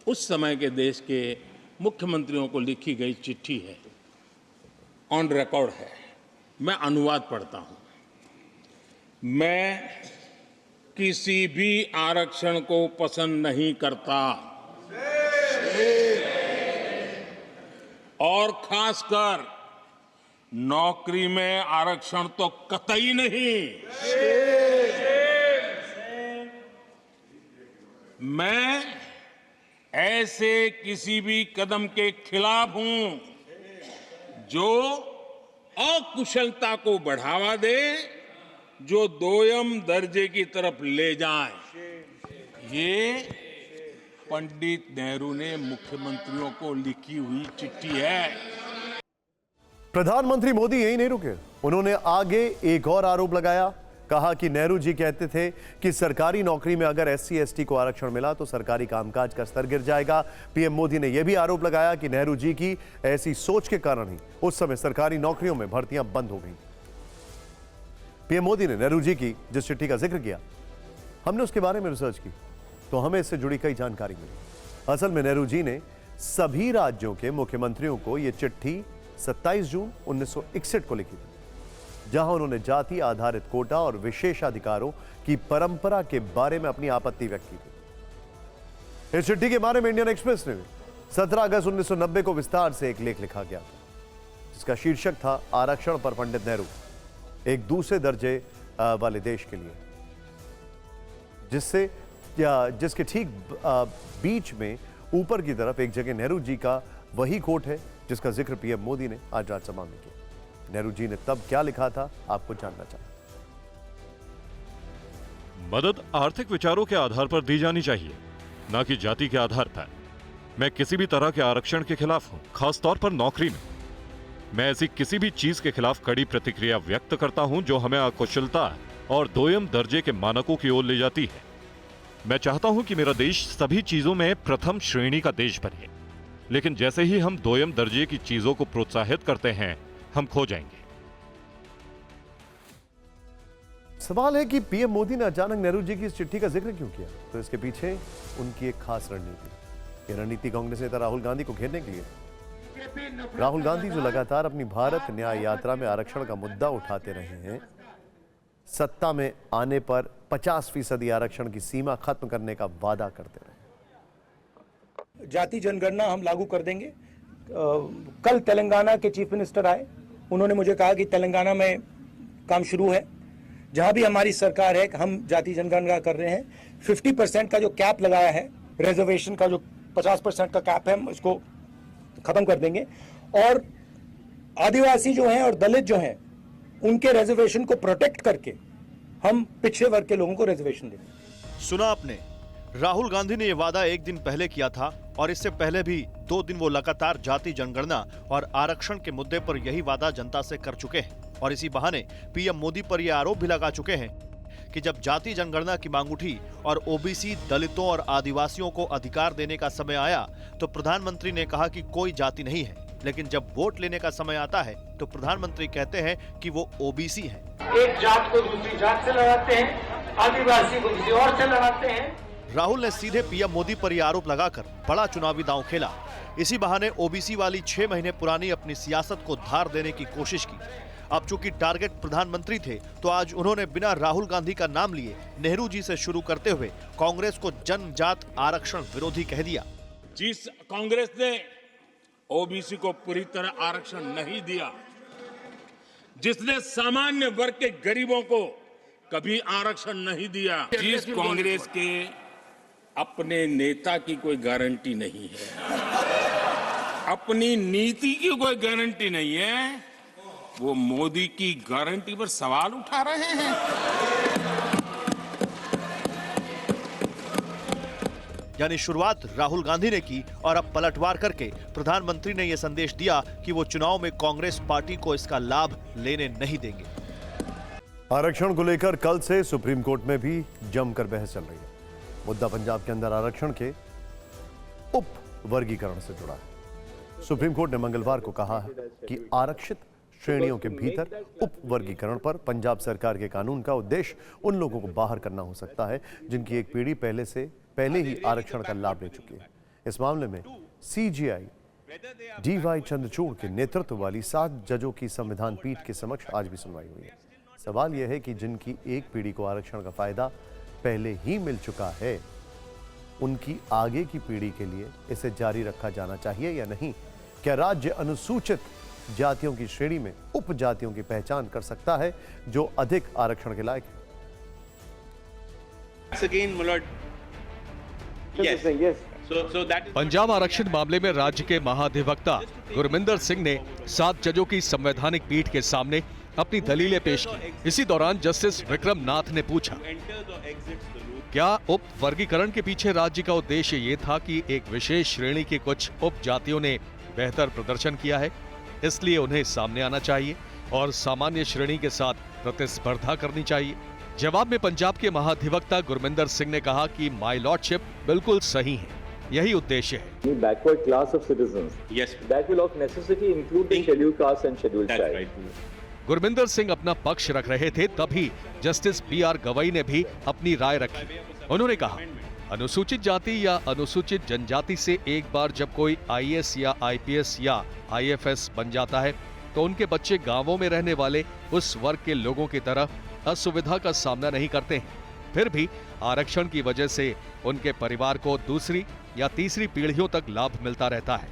उस समय के देश के मुख्यमंत्रियों को लिखी गई चिट्ठी है, ऑन रिकॉर्ड है। मैं अनुवाद पढ़ता हूं। मैं किसी भी आरक्षण को पसंद नहीं करता और खासकर नौकरी में आरक्षण तो कतई नहीं। मैं ऐसे किसी भी कदम के खिलाफ हूं जो अकुशलता को बढ़ावा दे, जो दोयम दर्जे की तरफ ले जाए। ये पंडित नेहरू ने मुख्यमंत्रियों को लिखी हुई चिट्ठी है। प्रधानमंत्री मोदी यही नहीं रुके, उन्होंने आगे एक और आरोप लगाया। कहा कि नेहरू जी कहते थे कि सरकारी नौकरी में अगर SC ST को आरक्षण मिला तो सरकारी कामकाज का स्तर गिर जाएगा। PM मोदी ने यह भी आरोप लगाया कि नेहरू जी की ऐसी सोच के कारण ही उस समय सरकारी नौकरियों में भर्तियां बंद हो गईं। PM मोदी ने नेहरू जी की जिस चिट्ठी का जिक्र किया, हमने उसके बारे में रिसर्च की तो हमें इससे जुड़ी कई जानकारी मिली। असल में नेहरू जी ने सभी राज्यों के मुख्यमंत्रियों को यह चिट्ठी 27 जून 1961 को लिखी थी, जहां उन्होंने जाति आधारित कोटा और विशेषाधिकारों की परंपरा के बारे में अपनी आपत्ति व्यक्त की थी। इस चिट्ठी के बारे में इंडियन एक्सप्रेस ने 17 अगस्त 1990 को विस्तार से एक लेख लिखा गया था, जिसका शीर्षक था आरक्षण पर पंडित नेहरू, एक दूसरे दर्जे वाले देश के लिए, जिसके ठीक बीच में ऊपर की तरफ एक जगह नेहरू जी का वही कोट है जिसका जिक्र PM मोदी ने आज राज्यसभा में किया। नेहरू जी ने तब क्या लिखा था, आपको जानना चाहिए। मदद आर्थिक विचारों के आधार पर दी जानी चाहिए, न कि जाति के आधार पर। मैं किसी भी तरह के आरक्षण के खिलाफ हूं, खासतौर पर नौकरी में। मैं ऐसी किसी भी चीज के खिलाफ कड़ी प्रतिक्रिया व्यक्त करता हूं जो हमें अकुशलता और दोयम दर्जे के मानकों की ओर ले जाती है। मैं चाहता हूं कि मेरा देश सभी चीजों में प्रथम श्रेणी का देश बने, लेकिन जैसे ही हम दोयम दर्जे की चीजों को प्रोत्साहित करते हैं, हम खो जाएंगे। सवाल है कि PM मोदी ने अचानक नेहरू जी की इस चिट्ठी का जिक्र क्यों किया? तो इसके पीछे उनकी एक खास रणनीति। यह रणनीति कांग्रेस नेता राहुल गांधी को घेरने के लिए। राहुल गांधी जो लगातार अपनी भारत न्याय यात्रा में आरक्षण का मुद्दा उठाते रहे हैं, सत्ता में आने पर 50% आरक्षण की सीमा खत्म करने का वादा करते रहे। जाति जनगणना हम लागू कर देंगे। कल तेलंगाना के चीफ मिनिस्टर आए, उन्होंने मुझे कहा कि तेलंगाना में काम शुरू है, जहां भी हमारी सरकार है हम जाति जनगणना कर रहे हैं। 50% का जो कैप लगाया है, रिजर्वेशन का जो 50% का कैप है, इसको खत्म कर देंगे और आदिवासी जो हैं और दलित जो हैं उनके रिजर्वेशन को प्रोटेक्ट करके हम पिछड़े वर्ग के लोगों को रिजर्वेशन देंगे। सुना आपने, राहुल गांधी ने यह वादा एक दिन पहले किया था और इससे पहले भी 2 दिन वो लगातार जाति जनगणना और आरक्षण के मुद्दे पर यही वादा जनता से कर चुके हैं। और इसी बहाने PM मोदी पर यह आरोप भी लगा चुके हैं कि जब जाति जनगणना की मांग उठी और OBC दलितों और आदिवासियों को अधिकार देने का समय आया तो प्रधानमंत्री ने कहा कि कोई जाति नहीं है, लेकिन जब वोट लेने का समय आता है तो प्रधानमंत्री कहते हैं कि वो OBC है। एक जात को दूसरी जात से लड़ाते हैं, आदिवासी को किसी और से लड़ाते हैं। राहुल ने सीधे PM मोदी पर यह आरोप लगाकर बड़ा चुनावी दांव खेला। इसी बहाने OBC वाली 6 महीने पुरानी अपनी सियासत को धार देने की कोशिश की। अब चूंकि टारगेट प्रधानमंत्री थे तो आज उन्होंने बिना राहुल गांधी का नाम लिए नेहरू जी से शुरू करते हुए कांग्रेस को जनजात आरक्षण विरोधी कह दिया। जिस कांग्रेस ने OBC को पूरी तरह आरक्षण नहीं दिया, जिसने सामान्य वर्ग के गरीबों को कभी आरक्षण नहीं दिया। जिस कांग्रेस के अपने नेता की कोई गारंटी नहीं है, अपनी नीति की कोई गारंटी नहीं है, वो मोदी की गारंटी पर सवाल उठा रहे हैं। यानी शुरुआत राहुल गांधी ने की और अब पलटवार करके प्रधानमंत्री ने यह संदेश दिया कि वो चुनाव में कांग्रेस पार्टी को इसका लाभ लेने नहीं देंगे। आरक्षण को लेकर कल से सुप्रीम कोर्ट में भी जमकर बहस चल रही है। मुद्दा पंजाब के अंदर आरक्षण के उप वर्गीकरण से जुड़ा है। सुप्रीम कोर्ट ने मंगलवार को कहा है कि आरक्षित श्रेणियों के भीतर उप वर्गीकरण पर पंजाब सरकार के कानून का उद्देश्य उन लोगों को बाहर करना हो सकता है जिनकी एक पीढ़ी पहले ही आरक्षण का लाभ ले चुकी है। इस मामले में सीजीआई डीवाई चंद्रचूड़ के नेतृत्व वाली 7 जजों की संविधान पीठ के समक्ष आज भी सुनवाई हुई है। सवाल यह है कि जिनकी एक पीढ़ी को आरक्षण का फायदा पहले ही मिल चुका है, उनकी आगे की पीढ़ी के लिए इसे जारी रखा जाना चाहिए या नहीं। क्या राज्य अनुसूचित जातियों की श्रेणी में उप जातियों की पहचान कर सकता है जो अधिक आरक्षण के लायक है? पंजाब आरक्षण मामले में राज्य के महाधिवक्ता गुरमिंदर सिंह ने 7 जजों की संवैधानिक पीठ के सामने अपनी दलीलें पेश की। इसी दौरान जस्टिस विक्रम नाथ ने पूछा, क्या उप वर्गीकरण के पीछे राज्य का उद्देश्य ये था कि एक विशेष श्रेणी की कुछ उप जातियों ने बेहतर प्रदर्शन किया है, इसलिए उन्हें सामने आना चाहिए और सामान्य श्रेणी के साथ प्रतिस्पर्धा करनी चाहिए। जवाब में पंजाब के महाधिवक्ता गुरमिंदर सिंह ने कहा कि माय लॉर्डशिप बिल्कुल सही है, यही उद्देश्य है। Backward class of citizens. Yes. That will of necessity include the scheduled caste and scheduled tribes. Gurminder Singh अपना पक्ष रख रहे थे, तभी जस्टिस BR गवई ने भी अपनी राय रखी। उन्होंने कहा, अनुसूचित जाति या अनुसूचित जनजाति से एक बार जब कोई IAS या IPS या IFS बन जाता है तो उनके बच्चे गांवों में रहने वाले उस वर्ग के लोगों की तरह असुविधा का सामना नहीं करते हैं। फिर भी आरक्षण की वजह से उनके परिवार को दूसरी या तीसरी पीढ़ियों तक लाभ मिलता रहता है।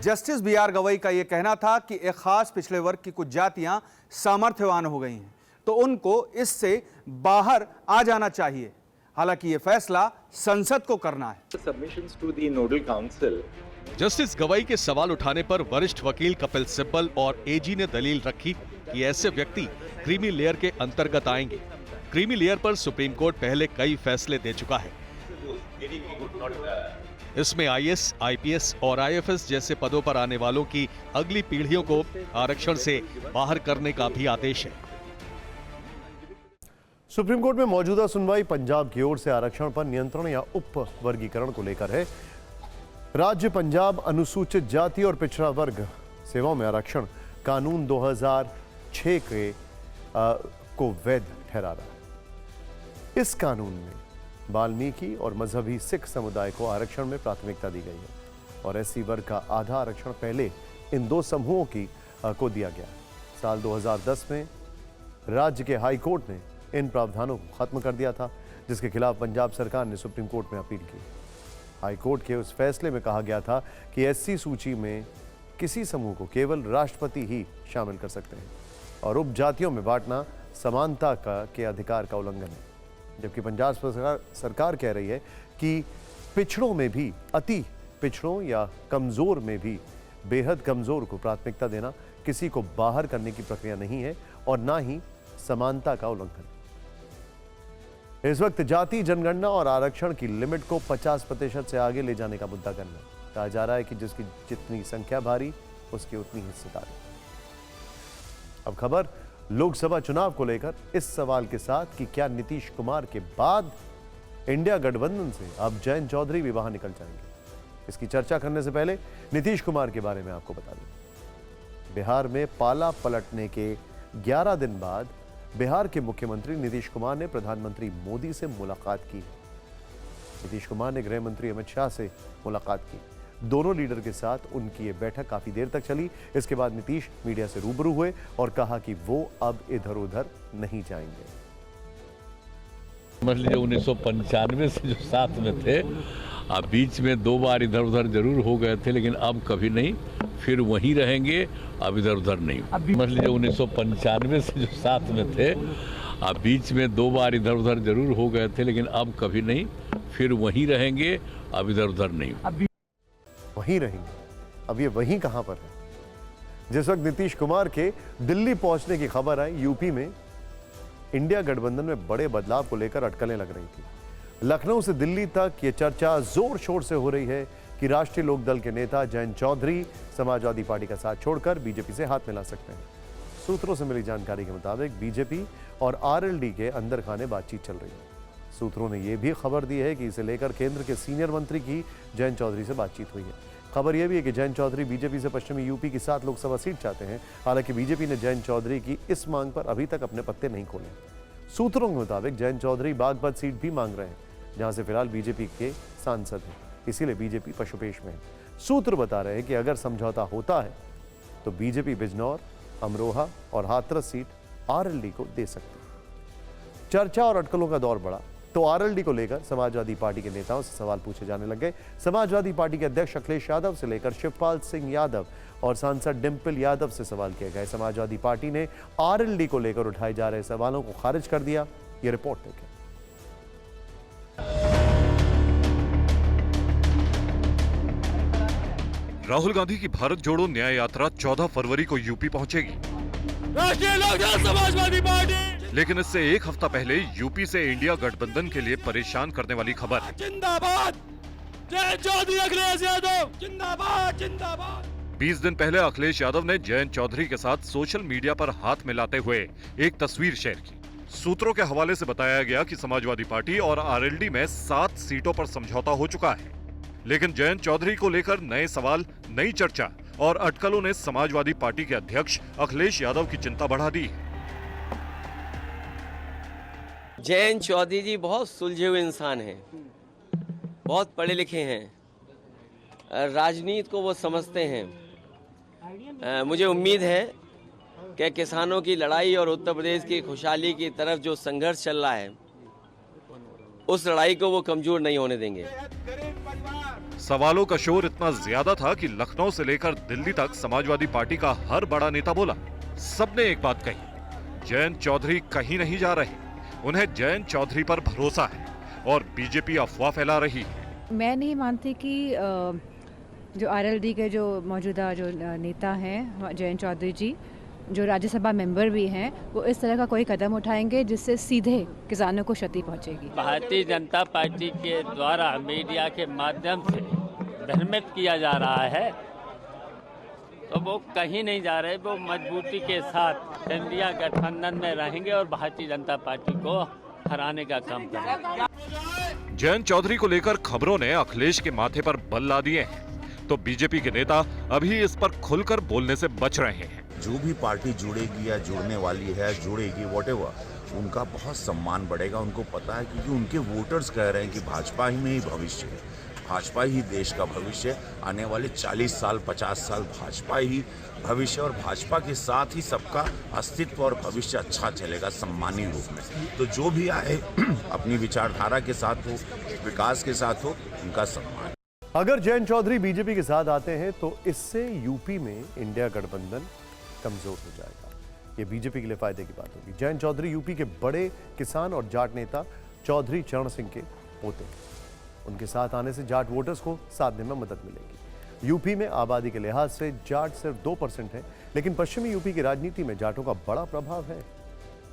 जस्टिस BR गवई का यह कहना था कि एक खास पिछड़े वर्ग की कुछ जातियां सामर्थ्यवान हो गई हैं तो उनको इससे बाहर आ जाना चाहिए। हालांकि यह फैसला संसद को करना है। Submissions to the nodal council. Justice Gavai के सवाल उठाने पर वरिष्ठ वकील कपिल सिब्बल और AG ने दलील रखी कि ऐसे व्यक्ति क्रीमी लेयर के अंतर्गत आएंगे। क्रीमी लेयर पर सुप्रीम कोर्ट पहले कई फैसले दे चुका है। इसमें IAS, IPS और IFS जैसे पदों पर आने वालों की अगली पीढ़ियों को आरक्षण से बाहर करने का भी आदेश है। सुप्रीम कोर्ट में मौजूदा सुनवाई पंजाब की ओर से आरक्षण पर नियंत्रण या उप वर्गीकरण को लेकर है। राज्य पंजाब अनुसूचित जाति और पिछड़ा वर्ग सेवाओं में आरक्षण कानून 2006 को वैध ठहरा रहा है। इस कानून में वाल्मीकि और मजहबी सिख समुदाय को आरक्षण में प्राथमिकता दी गई है और SC वर्ग का आधा आरक्षण पहले इन 2 समूहों को दिया गया। साल 2010 में राज्य के हाई कोर्ट ने इन प्रावधानों को खत्म कर दिया था, जिसके खिलाफ पंजाब सरकार ने सुप्रीम कोर्ट में अपील की। हाई कोर्ट के उस फैसले में कहा गया था कि SC सूची में किसी समूह को केवल राष्ट्रपति ही शामिल कर सकते हैं और उप जातियों में बांटना समानता के अधिकार का उल्लंघन है। जबकि पंजाब सरकार कह रही है कि पिछड़ों में भी, अति पिछड़ों या कमजोर में भी बेहद कमजोर को प्राथमिकता देना किसी को बाहर करने की प्रक्रिया नहीं है और ना ही समानता का उल्लंघन। इस वक्त जाति जनगणना और आरक्षण की लिमिट को 50% से आगे ले जाने का मुद्दा करना है। कहा जा रहा है कि जिसकी जितनी संख्या भारी उसकी उतनी हिस्सेदारी। अब खबर लोकसभा चुनाव को लेकर इस सवाल के साथ कि क्या नीतीश कुमार के बाद इंडिया गठबंधन से अब जयंत चौधरी भी बाहर निकल जाएंगे। इसकी चर्चा करने से पहले नीतीश कुमार के बारे में आपको बता दूं। बिहार में पाला पलटने के 11 दिन बाद बिहार के मुख्यमंत्री नीतीश कुमार ने प्रधानमंत्री मोदी से मुलाकात की। नीतीश कुमार ने गृह मंत्री अमित शाह से मुलाकात की। दोनों लीडर के साथ उनकी ये बैठक काफी देर तक चली। इसके बाद नीतीश मीडिया से रूबरू हुए और कहा कि वो अब इधर उधर नहीं जाएंगे। समझ लीजिए 1995 से जो साथ में थे अब बीच में 2 बार इधर उधर जरूर हो गए थे, लेकिन अब कभी नहीं, फिर वहीं रहेंगे, अब इधर उधर नहीं। समझ लीजिए 1995 से जो साथ में थे, अब बीच में 2 बार इधर उधर जरूर हो गए थे, लेकिन अब कभी नहीं, फिर वहीं रहेंगे, अब इधर उधर नहीं। वहीं रहेंगे, अब ये वहीं कहां पर है? जिस वक्त नीतीश कुमार के दिल्ली पहुंचने की खबर आई, यूपी में इंडिया गठबंधन में बड़े बदलाव को लेकर अटकलें लग रही थी। लखनऊ से दिल्ली तक ये चर्चा जोर शोर से हो रही है कि राष्ट्रीय लोकदल के नेता जयंत चौधरी समाजवादी पार्टी का साथ छोड़कर बीजेपी से हाथ मिला सकते हैं। सूत्रों से मिली जानकारी के मुताबिक बीजेपी और आरएलडी के अंदर खाने बातचीत चल रही है। सूत्रों ने यह भी खबर दी है कि इसे लेकर केंद्र के सीनियर मंत्री की जयंत चौधरी से बातचीत हुई है। खबर यह भी है कि जयंत चौधरी बीजेपी से पश्चिमी यूपी की 7 लोकसभा सीट चाहते हैं। हालांकि बीजेपी ने जयंत चौधरी की इस मांग पर अभी तक अपने पत्ते नहीं खोले। सूत्रों के मुताबिक जयंत चौधरी बागपत सीट भी मांग रहे हैं, जहां से फिलहाल बीजेपी के सांसद हैं, इसीलिए बीजेपी पशुपेश में है। सूत्र बता रहे हैं कि अगर समझौता होता है तो बीजेपी बिजनौर, अमरोहा और हाथरस सीट आरएलडी को दे सकती है। चर्चा और अटकलों का दौर बढ़ा तो आरएलडी को लेकर समाजवादी पार्टी के नेताओं से सवाल पूछे जाने लग गए। समाजवादी पार्टी के अध्यक्ष अखिलेश यादव से लेकर शिवपाल सिंह यादव और सांसद डिम्पल यादव से सवाल किए गए। समाजवादी पार्टी ने आरएलडी को लेकर उठाए जा रहे सवालों को खारिज कर दिया। ये रिपोर्ट देखें। राहुल गांधी की भारत जोड़ो न्याय यात्रा 14 फरवरी को यूपी पहुंचेगी। राष्ट्रीय लोकदल समाजवादी पार्टी, लेकिन इससे एक हफ्ता पहले यूपी से इंडिया गठबंधन के लिए परेशान करने वाली खबर। जिंदाबाद जयंत चौधरी, अखिलेश यादव जिंदाबाद जिंदाबाद। 20 दिन पहले अखिलेश यादव ने जयंत चौधरी के साथ सोशल मीडिया पर हाथ मिलाते हुए एक तस्वीर शेयर की। सूत्रों के हवाले से बताया गया कि समाजवादी पार्टी और आरएलडी में 7 सीटों पर समझौता हो चुका है, लेकिन जयंत चौधरी को लेकर नए सवाल, नई चर्चा और अटकलों ने समाजवादी पार्टी के अध्यक्ष अखिलेश यादव की चिंता बढ़ा दी है। जयंत चौधरी जी बहुत सुलझे हुए इंसान हैं, बहुत पढ़े लिखे हैं, राजनीति को वो समझते हैं। मुझे उम्मीद है कि किसानों की लड़ाई और उत्तर प्रदेश की खुशहाली की तरफ जो संघर्ष चल रहा है, उस लड़ाई को वो कमजोर नहीं होने देंगे। सवालों का शोर इतना ज्यादा था कि लखनऊ से लेकर दिल्ली तक समाजवादी पार्टी का हर बड़ा नेता बोला। सबने एक बात कही, जयंत चौधरी कहीं नहीं जा रहे, उन्हें जयंत चौधरी पर भरोसा है और बीजेपी अफवाह फैला रही है। मैं नहीं मानती कि जो आरएलडी के जो मौजूदा जो नेता हैं जयंत चौधरी जी, जो राज्यसभा मेंबर भी हैं, वो इस तरह का कोई कदम उठाएंगे जिससे सीधे किसानों को क्षति पहुंचेगी। भारतीय जनता पार्टी के द्वारा मीडिया के माध्यम से भ्रमित किया जा रहा है, तो वो कहीं नहीं जा रहे, वो मजबूती के साथ इंडिया गठबंधन में रहेंगे और भारतीय जनता पार्टी को हराने का काम करेंगे। जयंत चौधरी को लेकर खबरों ने अखिलेश के माथे पर बल ला दिए हैं, तो बीजेपी के नेता अभी इस पर खुलकर बोलने से बच रहे हैं। जो भी पार्टी जुड़ेगी या जुड़ने वाली है, जुड़ेगी, व्हाटएवर, उनका बहुत सम्मान बढ़ेगा। उनको पता है क्योंकि उनके वोटर्स कह रहे हैं कि भाजपा ही में ही भविष्य है, भाजपा ही देश का भविष्य है। आने वाले 40 साल 50 साल भाजपा ही भविष्य, और भाजपा के साथ ही सबका अस्तित्व और भविष्य अच्छा चलेगा सम्मानी रूप में। तो जो भी आए अपनी विचारधारा के साथ हो, विकास के साथ हो, उनका सम्मान। अगर जयंत चौधरी बीजेपी के साथ आते हैं तो इससे यूपी में इंडिया गठबंधन कमजोर हो जाएगा। ये बीजेपी के लिए फायदे की बात होगी। जयंत चौधरी यूपी के बड़े किसान और जाट नेता चौधरी चरण सिंह के पोते हैं। उनके साथ आने से जाट वोटर्स को साधने में मदद मिलेगी। यूपी में आबादी के लिहाज से जाट सिर्फ 2% है, लेकिन पश्चिमी यूपी की राजनीति में जाटों का बड़ा प्रभाव है।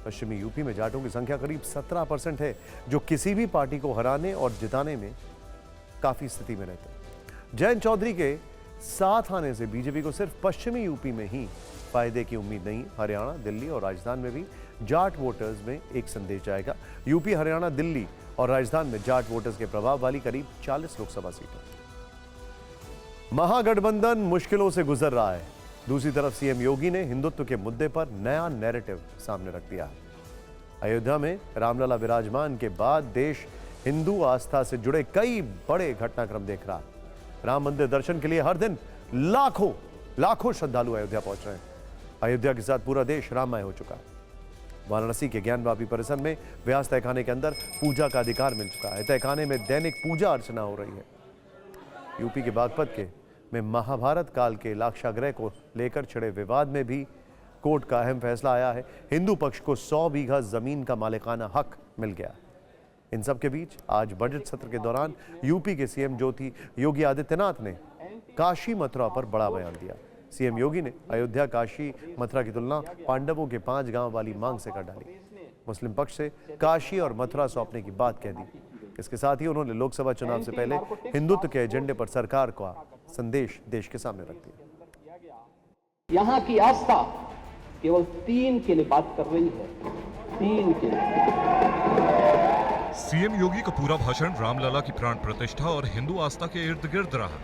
पश्चिमी यूपी में जाटों की संख्या करीब 17% है, जो किसी भी पार्टी को हराने और जिताने में काफी स्थिति में रहते हैं। जयंत चौधरी के साथ आने से बीजेपी को सिर्फ पश्चिमी यूपी में ही फायदे की उम्मीद नहीं, हरियाणा, दिल्ली और राजस्थान में भी जाट वोटर्स में एक संदेश जाएगा। यूपी, हरियाणा, दिल्ली और राजस्थान में जाट वोटर्स के प्रभाव वाली करीब 40 लोकसभा सीटें। महागठबंधन मुश्किलों से गुजर रहा है। दूसरी तरफ सीएम योगी ने हिंदुत्व के मुद्दे पर नया नैरेटिव सामने रख दिया है। अयोध्या में रामलला विराजमान के बाद देश हिंदू आस्था से जुड़े कई बड़े घटनाक्रम देख रहा है। राम मंदिर दर्शन के लिए हर दिन लाखों श्रद्धालु अयोध्या पहुंच रहे हैं। अयोध्या के साथ पूरा देश राममय हो चुका है। वाराणसी के ज्ञानवापी परिसर में व्यास तहखाने के अंदर पूजा का अधिकार मिल चुका है। तहखाने में दैनिक पूजा अर्चना हो रही है। यूपी के बागपत में महाभारत काल के लाक्षागृह को लेकर छिड़े विवाद में भी कोर्ट का अहम फैसला आया है। हिंदू पक्ष को 100 बीघा जमीन का मालिकाना हक मिल गया। इन सब के बीच आज बजट सत्र के दौरान यूपी के सीएम योगी आदित्यनाथ ने काशी मथुरा पर बड़ा बयान दिया। सीएम योगी ने अयोध्या काशी मथुरा की तुलना पांडवों के 5 गांव वाली मांग से कर डाली। मुस्लिम पक्ष से काशी और मथुरा सौंपने की बात कह दी। इसके साथ ही उन्होंने लोकसभा चुनाव से पहले हिंदुत्व के एजेंडे पर सरकार का संदेश देश के सामने रख दिया। यहाँ की आस्था केवल 3 के लिए बात कर रही है, 3 के लिए। सीएम योगी का पूरा भाषण रामलला की प्राण प्रतिष्ठा और हिंदू आस्था के इर्द गिर्द रहा।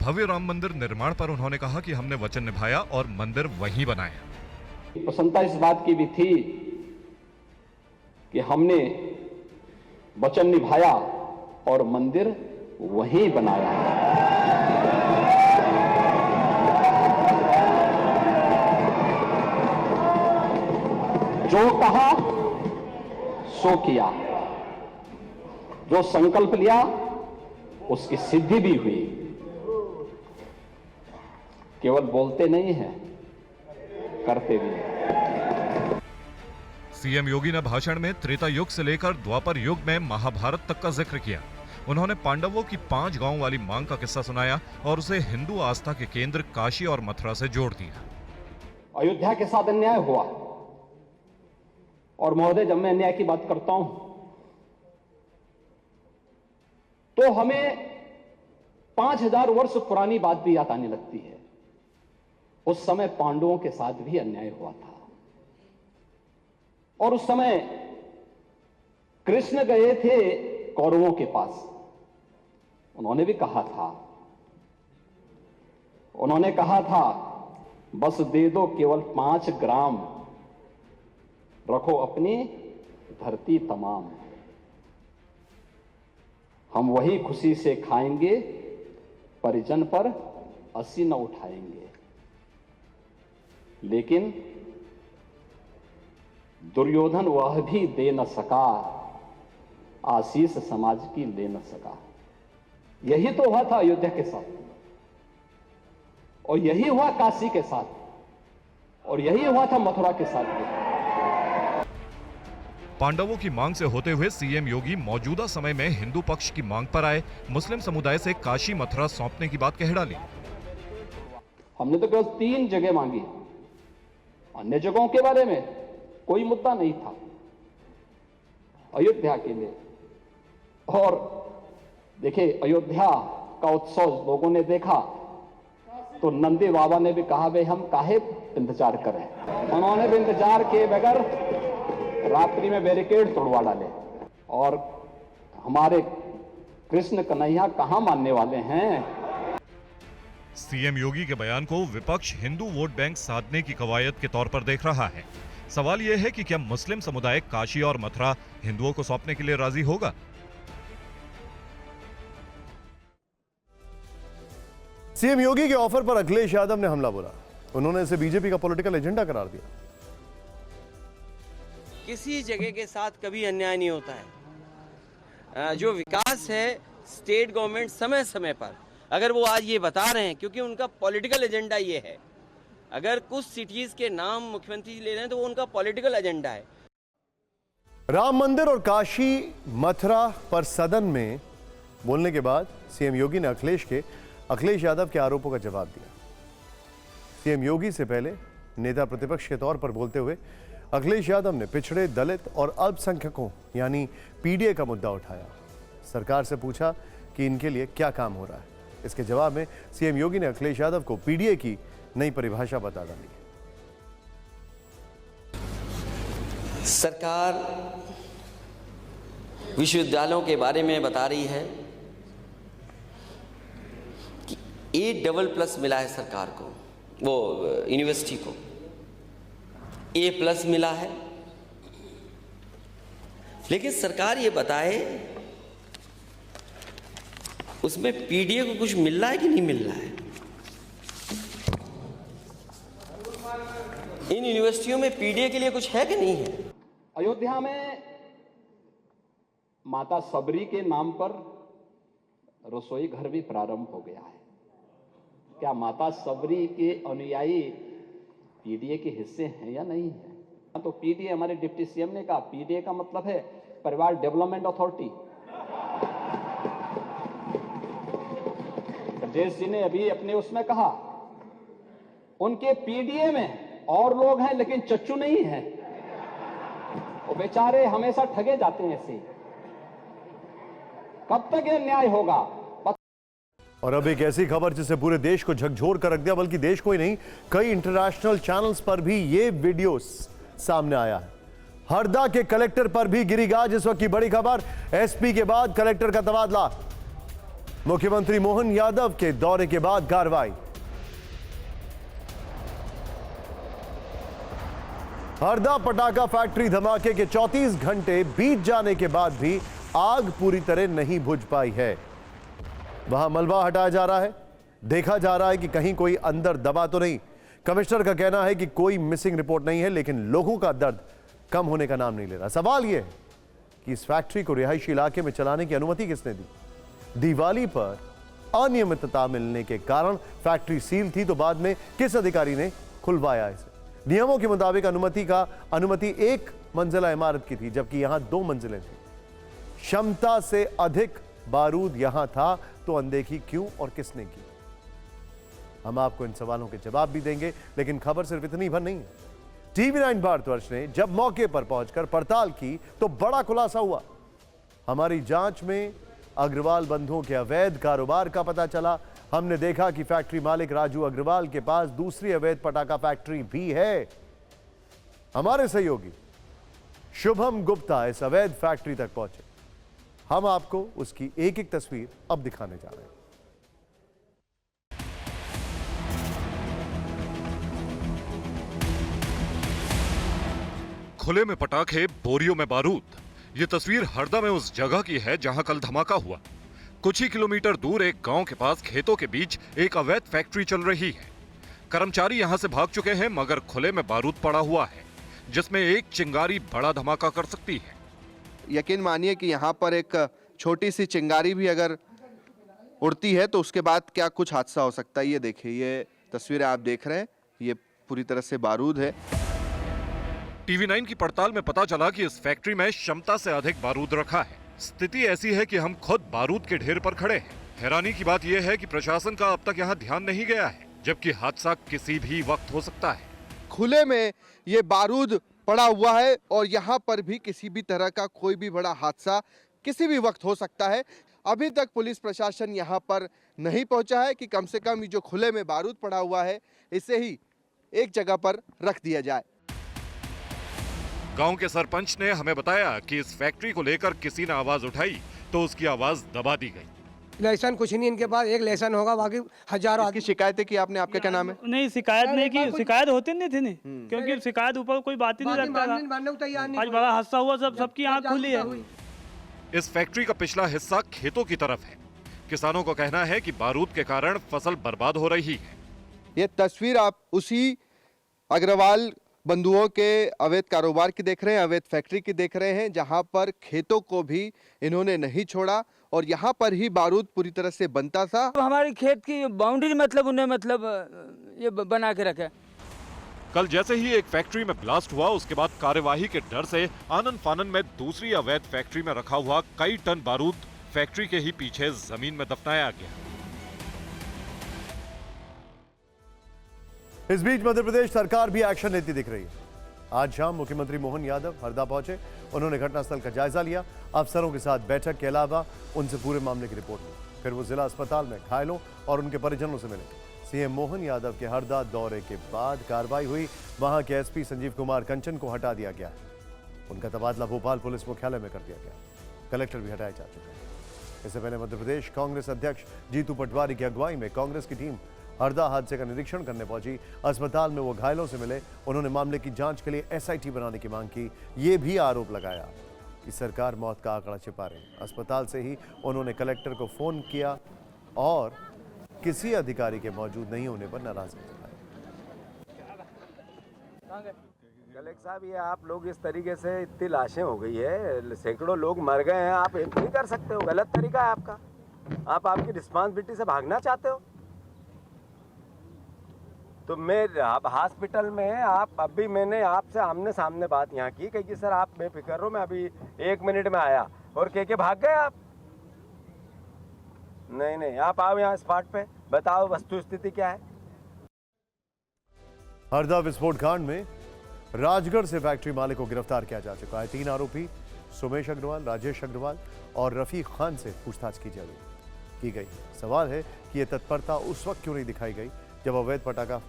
भव्य राम मंदिर निर्माण पर उन्होंने कहा कि हमने वचन निभाया और मंदिर वहीं बनाया। प्रसन्नता इस बात की भी थी कि हमने वचन निभाया और मंदिर वहीं बनाया। जो कहा सो किया, जो संकल्प लिया उसकी सिद्धि भी हुई। केवल बोलते नहीं हैं, करते भी हैं। सीएम योगी ने भाषण में त्रेता युग से लेकर द्वापर युग में महाभारत तक का जिक्र किया। उन्होंने पांडवों की 5 गांव वाली मांग का किस्सा सुनाया और उसे हिंदू आस्था के केंद्र काशी और मथुरा से जोड़ दिया। अयोध्या के साथ अन्याय हुआ और महोदय, जब मैं अन्याय की बात करता हूं तो हमें 5000 वर्ष पुरानी बात भी याद आने लगती है। उस समय पांडवों के साथ भी अन्याय हुआ था और उस समय कृष्ण गए थे कौरवों के पास। उन्होंने भी कहा था बस दे दो केवल 5 ग्राम, रखो अपनी धरती तमाम। हम वही खुशी से खाएंगे, परिजन पर अस्सी न उठाएंगे। लेकिन दुर्योधन वह भी दे न सका, आशीष समाज की ले न सका। यही तो हुआ था अयोध्या के साथ, और यही हुआ काशी के साथ, और यही हुआ था मथुरा के साथ भी। पांडवों की मांग से होते हुए सीएम योगी मौजूदा समय में हिंदू पक्ष की मांग पर आए। मुस्लिम समुदाय से काशी मथुरा सौंपने की बात कह डाली। हमने तो केवल 3 जगह मांगी, अन्य जगहों के बारे में कोई मुद्दा नहीं था। अयोध्या के लिए, और देखिए अयोध्या का उत्सव लोगों ने देखा तो नंदी बाबा ने भी कहा भाई हम काहे इंतजार करें। उन्होंने भी इंतजार किए बगैर रात्रि में बैरिकेड तोड़वा डाले, और हमारे कृष्ण कन्हैया कहां मानने वाले हैं। सीएम योगी के बयान को विपक्ष हिंदू वोट बैंक साधने की कवायद के तौर पर देख रहा है। सवाल यह है कि क्या मुस्लिम समुदाय काशी और मथुरा हिंदुओं को सौंपने के लिए राजी होगा? सीएम योगी के ऑफर पर अखिलेश यादव ने हमला बोला। उन्होंने इसे बीजेपी का पॉलिटिकल एजेंडा करार दिया। किसी जगह के साथ कभी अन्याय नहीं होता है। जो विकास है स्टेट गवर्नमेंट समय समय पर, अगर वो आज ये बता रहे हैं क्योंकि उनका पॉलिटिकल एजेंडा ये है, अगर कुछ सिटीज के नाम मुख्यमंत्री ले रहे हैं तो वो उनका पॉलिटिकल एजेंडा है। राम मंदिर और काशी मथुरा पर सदन में बोलने के बाद सीएम योगी ने अखिलेश यादव के आरोपों का जवाब दिया। सीएम योगी से पहले नेता प्रतिपक्ष के तौर पर बोलते हुए अखिलेश यादव ने पिछड़े, दलित और अल्पसंख्यकों यानी पीडीए का मुद्दा उठाया। सरकार से पूछा कि इनके लिए क्या काम हो रहा है। इसके जवाब में सीएम योगी ने अखिलेश यादव को पीडीए की नई परिभाषा बता डाली। सरकार विश्वविद्यालयों के बारे में बता रही है कि A++ मिला है सरकार को, वो यूनिवर्सिटी को A+ मिला है, लेकिन सरकार ये बताए उसमें पीडीए को कुछ मिल रहा है कि नहीं मिल रहा है। इन यूनिवर्सिटियों में पीडीए के लिए कुछ है कि नहीं है। अयोध्या में माता सबरी के नाम पर रसोई घर भी प्रारंभ हो गया है। क्या माता सबरी के अनुयायी पीडीए के हिस्से हैं या नहीं है? तो पीडीए, हमारे डिप्टी सीएम ने कहा, पीडीए का मतलब है परिवार डेवलपमेंट अथॉरिटी। ब्रजेश जी ने अभी अपने उसमें कहा उनके पीडीए में और लोग हैं लेकिन चच्चू नहीं है। वो बेचारे हमेशा ठगे जाते हैं ऐसे। कब तक ये न्याय होगा? और अब एक ऐसी खबर जिससे पूरे देश को झकझोर कर रख दिया, बल्कि देश को ही नहीं, कई इंटरनेशनल चैनल्स पर भी ये वीडियो सामने आया है। हरदा के कलेक्टर पर भी गिरी गाज। इस वक्त की बड़ी खबर, एसपी के बाद कलेक्टर का तबादला। मुख्यमंत्री मोहन यादव के दौरे के बाद कार्रवाई। हरदा पटाखा फैक्ट्री धमाके के 34 घंटे बीत जाने के बाद भी आग पूरी तरह नहीं बुझ पाई है। वहां मलबा हटाया जा रहा है, देखा जा रहा है कि कहीं कोई अंदर दबा तो नहीं। कमिश्नर का कहना है कि कोई मिसिंग रिपोर्ट नहीं है, लेकिन लोगों का दर्द कम होने का नाम नहीं ले रहा। सवाल यह है कि इस फैक्ट्री को रिहायशी इलाके में चलाने की अनुमति किसने दी? दिवाली पर अनियमितता मिलने के कारण फैक्ट्री सील थी, तो बाद में किस अधिकारी ने खुलवाया इसे? नियमों के मुताबिक अनुमति एक मंजिला इमारत की थी, जबकि यहां 2 मंजिलें थी। क्षमता से अधिक बारूद यहां था, तो अनदेखी क्यों और किसने की? हम आपको इन सवालों के जवाब भी देंगे, लेकिन खबर सिर्फ इतनी भर नहीं है। TV9 भारतवर्ष ने जब मौके पर पहुंचकर पड़ताल की तो बड़ा खुलासा हुआ। हमारी जांच में अग्रवाल बंधुओं के अवैध कारोबार का पता चला। हमने देखा कि फैक्ट्री मालिक राजू अग्रवाल के पास दूसरी अवैध पटाखा फैक्ट्री भी है। हमारे सहयोगी शुभम गुप्ता इस अवैध फैक्ट्री तक पहुंचे। हम आपको उसकी एक एक तस्वीर अब दिखाने जा रहे हैं। खुले में पटाखे, बोरियों में बारूद। ये तस्वीर हरदा में उस जगह की है जहां कल धमाका हुआ। कुछ ही किलोमीटर दूर एक गांव के पास खेतों के बीच एक अवैध फैक्ट्री चल रही है। कर्मचारी यहां से भाग चुके हैं, मगर खुले में बारूद पड़ा हुआ है, जिसमें एक चिंगारी बड़ा धमाका कर सकती है। यकीन मानिए कि यहाँ पर एक छोटी सी चिंगारी भी अगर उड़ती है तो उसके बाद क्या कुछ हादसा हो सकता है। ये देखिए, ये तस्वीरें आप देख रहे हैं, ये पूरी तरह से बारूद है। TV9 की पड़ताल में पता चला कि इस फैक्ट्री में क्षमता से अधिक बारूद रखा है। स्थिति ऐसी है कि हम खुद बारूद के ढेर पर खड़े हैं। हैरानी की बात यह है कि प्रशासन का अब तक यहाँ ध्यान नहीं गया है, जबकि हादसा किसी भी वक्त हो सकता है। खुले में ये बारूद पड़ा हुआ है और यहाँ पर भी किसी भी तरह का कोई भी बड़ा हादसा किसी भी वक्त हो सकता है। अभी तक पुलिस प्रशासन यहाँ पर नहीं पहुँचा है कि कम से कम जो खुले में बारूद पड़ा हुआ है इसे ही एक जगह पर रख दिया जाए। गांव के सरपंच ने हमें बताया कि इस फैक्ट्री को लेकर किसी ने आवाज उठाई तो उसकी आवाज दबा दी गई। लाइसेंस कुछ नहीं इनके पास, एक लाइसेंस होगा, बाकी हजारों की शिकायतें की आपने? आपका क्या नाम है? नहीं, शिकायत नहीं की, शिकायत होती नहीं थी, क्योंकि शिकायत ऊपर कोई बात ही नहीं रखता था। आज बड़ा हादसा हुआ, सबकी आंख खुली है। इस फैक्ट्री का पिछला हिस्सा खेतों की तरफ है। किसानों को कहना है कि बारूद के कारण फसल बर्बाद हो रही है। ये तस्वीर आप उसी अग्रवाल बंधुओं के अवैध कारोबार की देख रहे हैं, अवैध फैक्ट्री की देख रहे हैं, जहां पर खेतों को भी इन्होंने नहीं छोड़ा और यहां पर ही बारूद पूरी तरह से बनता था। हमारी खेत की बाउंड्री उन्हें ये बना के रखे। कल जैसे ही एक फैक्ट्री में ब्लास्ट हुआ, उसके बाद कार्यवाही के डर से आनन फानन में दूसरी अवैध फैक्ट्री में रखा हुआ कई टन बारूद फैक्ट्री के ही पीछे जमीन में दफनाया गया। इस बीच मध्य प्रदेश सरकार भी एक्शन लेती दिख रही है। आज शाम मुख्यमंत्री मोहन यादव हरदा पहुंचे। उन्होंने घटनास्थल का जायजा लिया, अफसरों के साथ बैठक के अलावा उनसे पूरे मामले की रिपोर्ट ली। फिर वो जिला अस्पताल में घायलों और उनके परिजनों से मिले। सीएम मोहन यादव के हरदा दौरे के बाद कार्रवाई हुई। वहां के एसपी संजीव कुमार कंचन को हटा दिया गया। उनका तबादला भोपाल पुलिस मुख्यालय में कर दिया गया। कलेक्टर भी हटाए जा चुके हैं। इससे पहले मध्य प्रदेश कांग्रेस अध्यक्ष जीतू पटवारी की अगुवाई में कांग्रेस की टीम हरदा हादसे का निरीक्षण करने पहुंची। अस्पताल में वो घायलों से मिले। उन्होंने मामले की जांच के लिए SIT बनाने की मांग की। ये भी आरोप लगाया कि सरकार मौत का आंकड़ा छिपा रही है। अस्पताल से ही उन्होंने कलेक्टर को फोन किया और किसी अधिकारी के मौजूद नहीं होने पर नाराजगी जताई। कलेक्टर साहब, ये आप लोग इस तरीके से इतनी लाशें हो गई है, सैकड़ों लोग मर गए हैं, आप नहीं कर सकते हो, गलत तरीका है आपका। आप आपकी रिस्पॉन्सिबिलिटी से भागना चाहते हो? तो मैं अब हॉस्पिटल में आप अभी मैंने आपसे आमने सामने बात यहाँ की कि सर आप बेफिक्र रहो, मैं अभी 1 मिनट में आया, और कह भाग गए आप। नहीं, आप आओ यहाँ स्पॉट पे, बताओ वस्तु स्थिति क्या है। हरदा विस्फोट कांड में राजगढ़ से फैक्ट्री मालिक को गिरफ्तार किया जा चुका है। 3 आरोपी सुमेश अग्रवाल, राजेश अग्रवाल और रफीक खान से पूछताछ की गई। सवाल है कि यह तत्परता उस वक्त क्यों नहीं दिखाई गई जब अवैध पटाखा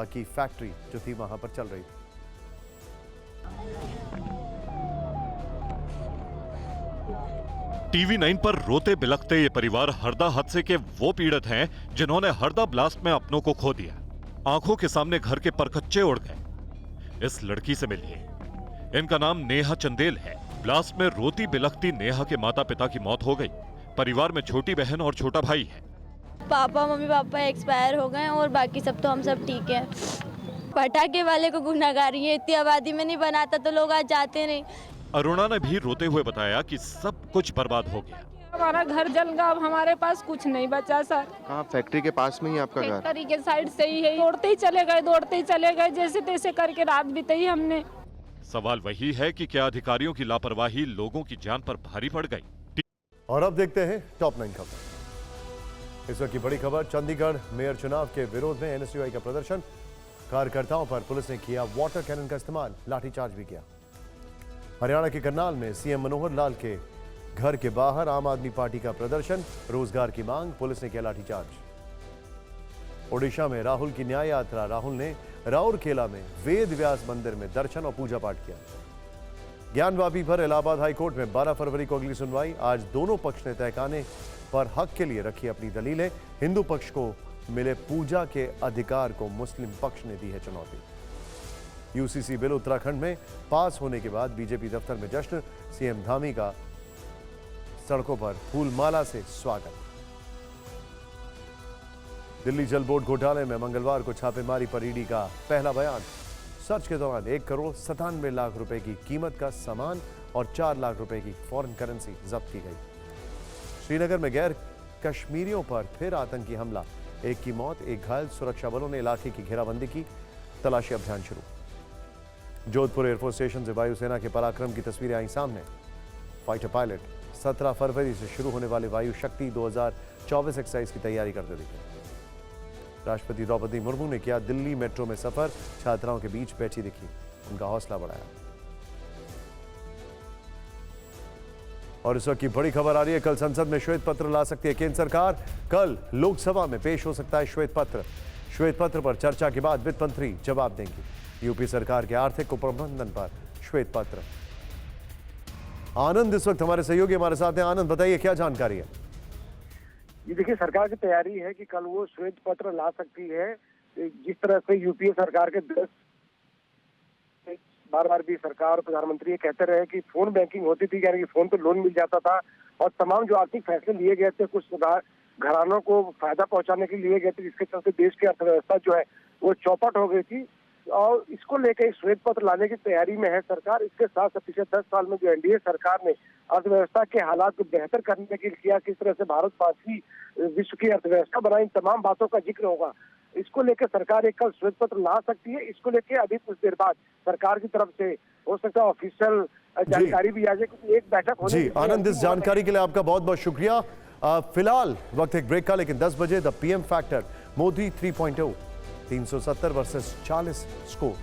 की फैक्ट्री जो थी वहां पर चल रही थी। टीवी 9 पर रोते बिलखते ये परिवार हरदा हादसे के वो पीड़ित हैं जिन्होंने हरदा ब्लास्ट में अपनों को खो दिया। आंखों के सामने घर के परखच्चे उड़ गए। इस लड़की से मिलिए, इनका नाम नेहा चंदेल है। ब्लास्ट में रोती बिलखती नेहा के माता पिता की मौत हो गई। परिवार में छोटी बहन और छोटा भाई है। मम्मी पापा एक्सपायर हो गए और बाकी सब तो हम सब ठीक है। पटाखे वाले को गुनाहगारी है, इतनी आबादी में नहीं बनाता तो लोग आज जाते नहीं। अरुणा ने भी रोते हुए बताया कि सब कुछ बर्बाद हो गया। हमारा घर जल गया, अब हमारे पास कुछ नहीं बचा सर। कहाँ? फैक्ट्री के पास में ही आपका घर? फैक्ट्री के साइड से ही है। दौड़ते ही चले गए जैसे तैसे करके रात बिताई हमने। सवाल वही है कि क्या अधिकारियों की लापरवाही लोगों की जान पर भारी पड़ गई। और अब देखते हैं टॉप 9 खबर। इस वक्त की बड़ी खबर, चंडीगढ़ मेयर चुनाव के विरोध में एनएसयूआई का प्रदर्शन। कार्यकर्ताओं पर पुलिस ने किया वाटर कैनन का इस्तेमाल, लाठीचार्ज भी किया। हरियाणा के करनाल में सीएम मनोहर लाल के घर के बाहर आम आदमी पार्टी का प्रदर्शन, रोजगार की मांग, पुलिस ने किया लाठीचार्ज। ओडिशा में राहुल की न्याय यात्रा, राहुल ने राउरकेला में वेद व्यास मंदिर में दर्शन और पूजा पाठ किया। ज्ञानवापी पर इलाहाबाद हाईकोर्ट में 12 फरवरी को अगली सुनवाई। आज दोनों पक्ष ने तहखाने पर हक के लिए रखी अपनी दलीलें। हिंदू पक्ष को मिले पूजा के अधिकार को मुस्लिम पक्ष ने दी है चुनौती। यूसीसी बिल उत्तराखंड में पास होने के बाद बीजेपी दफ्तर में जश्न, सीएम धामी का सड़कों पर फूलमाला से स्वागत। दिल्ली जल बोर्ड घोटाले में मंगलवार को छापेमारी पर ईडी का पहला बयान। सर्च के दौरान 1,97 करोड़ रुपए की कीमत का सामान और 4 लाख रुपए की फॉरेन करेंसी जब्त की गई। श्रीनगर में गैर कश्मीरियों पर फिर आतंकी हमला, 1 की मौत, 1 घायल। सुरक्षा बलों ने इलाके की घेराबंदी की, तलाशी अभियान शुरू। जोधपुर एयरफोर्स स्टेशन से वायुसेना के पराक्रम की तस्वीरें आई सामने। फाइटर पायलट 17 फरवरी से शुरू होने वाली वायु शक्ति 2024 एक्सरसाइज की तैयारी करते दिखे। राष्ट्रपति द्रौपदी मुर्मू ने किया दिल्ली मेट्रो में सफर, छात्राओं के बीच बैठी दिखी, उनका हौसला बढ़ाया। और इस वक्त की बड़ी खबर आ रही है, कल संसद में श्वेत पत्र ला सकती है केंद्र सरकार। कल लोकसभा में पेश हो सकता है श्वेत पत्र। श्वेत पत्र पर चर्चा के बाद वित्त मंत्री जवाब देंगी। यूपी सरकार के आर्थिक कुप्रबंधन पर श्वेत पत्र। आनंद इस वक्त हमारे सहयोगी हमारे साथ हैं। आनंद, बताइए क्या जानकारी है? ये देखिए, सरकार की तैयारी है कि कल वो श्वेत पत्र ला सकती है। जिस तरह से यूपीए सरकार के 10 बार भी सरकार और प्रधानमंत्री ये कहते रहे कि फोन बैंकिंग होती थी, यानी कि फोन पे लोन मिल जाता था, और तमाम जो आर्थिक फैसले लिए गए थे कुछ घरानों को फायदा पहुंचाने के लिए लिए गए थे, जिसके चलते देश की अर्थव्यवस्था जो है वो चौपट हो गई थी। और इसको लेकर श्वेत पत्र लाने की तैयारी में है सरकार। इसके साथ पिछले 10 साल में जो एनडीए सरकार ने अर्थव्यवस्था के हालात को बेहतर करने के लिए किया, किस तरह से भारत 5वीं विश्व की अर्थव्यवस्था बनाई, इन तमाम बातों का जिक्र होगा। इसको लेकर सरकार एक कल श्वेत पत्र ला सकती है। इसको लेकर अभी कुछ देर बाद सरकार की तरफ से हो सकता है ऑफिशियल जानकारी भी आ जाए, क्योंकि एक बैठक होने जी आनंद, इस जानकारी के लिए आपका बहुत बहुत शुक्रिया। फिलहाल वक्त एक ब्रेक का, लेकिन 10 बजे the PM factor, Modi 3.0, 370 versus 40 score.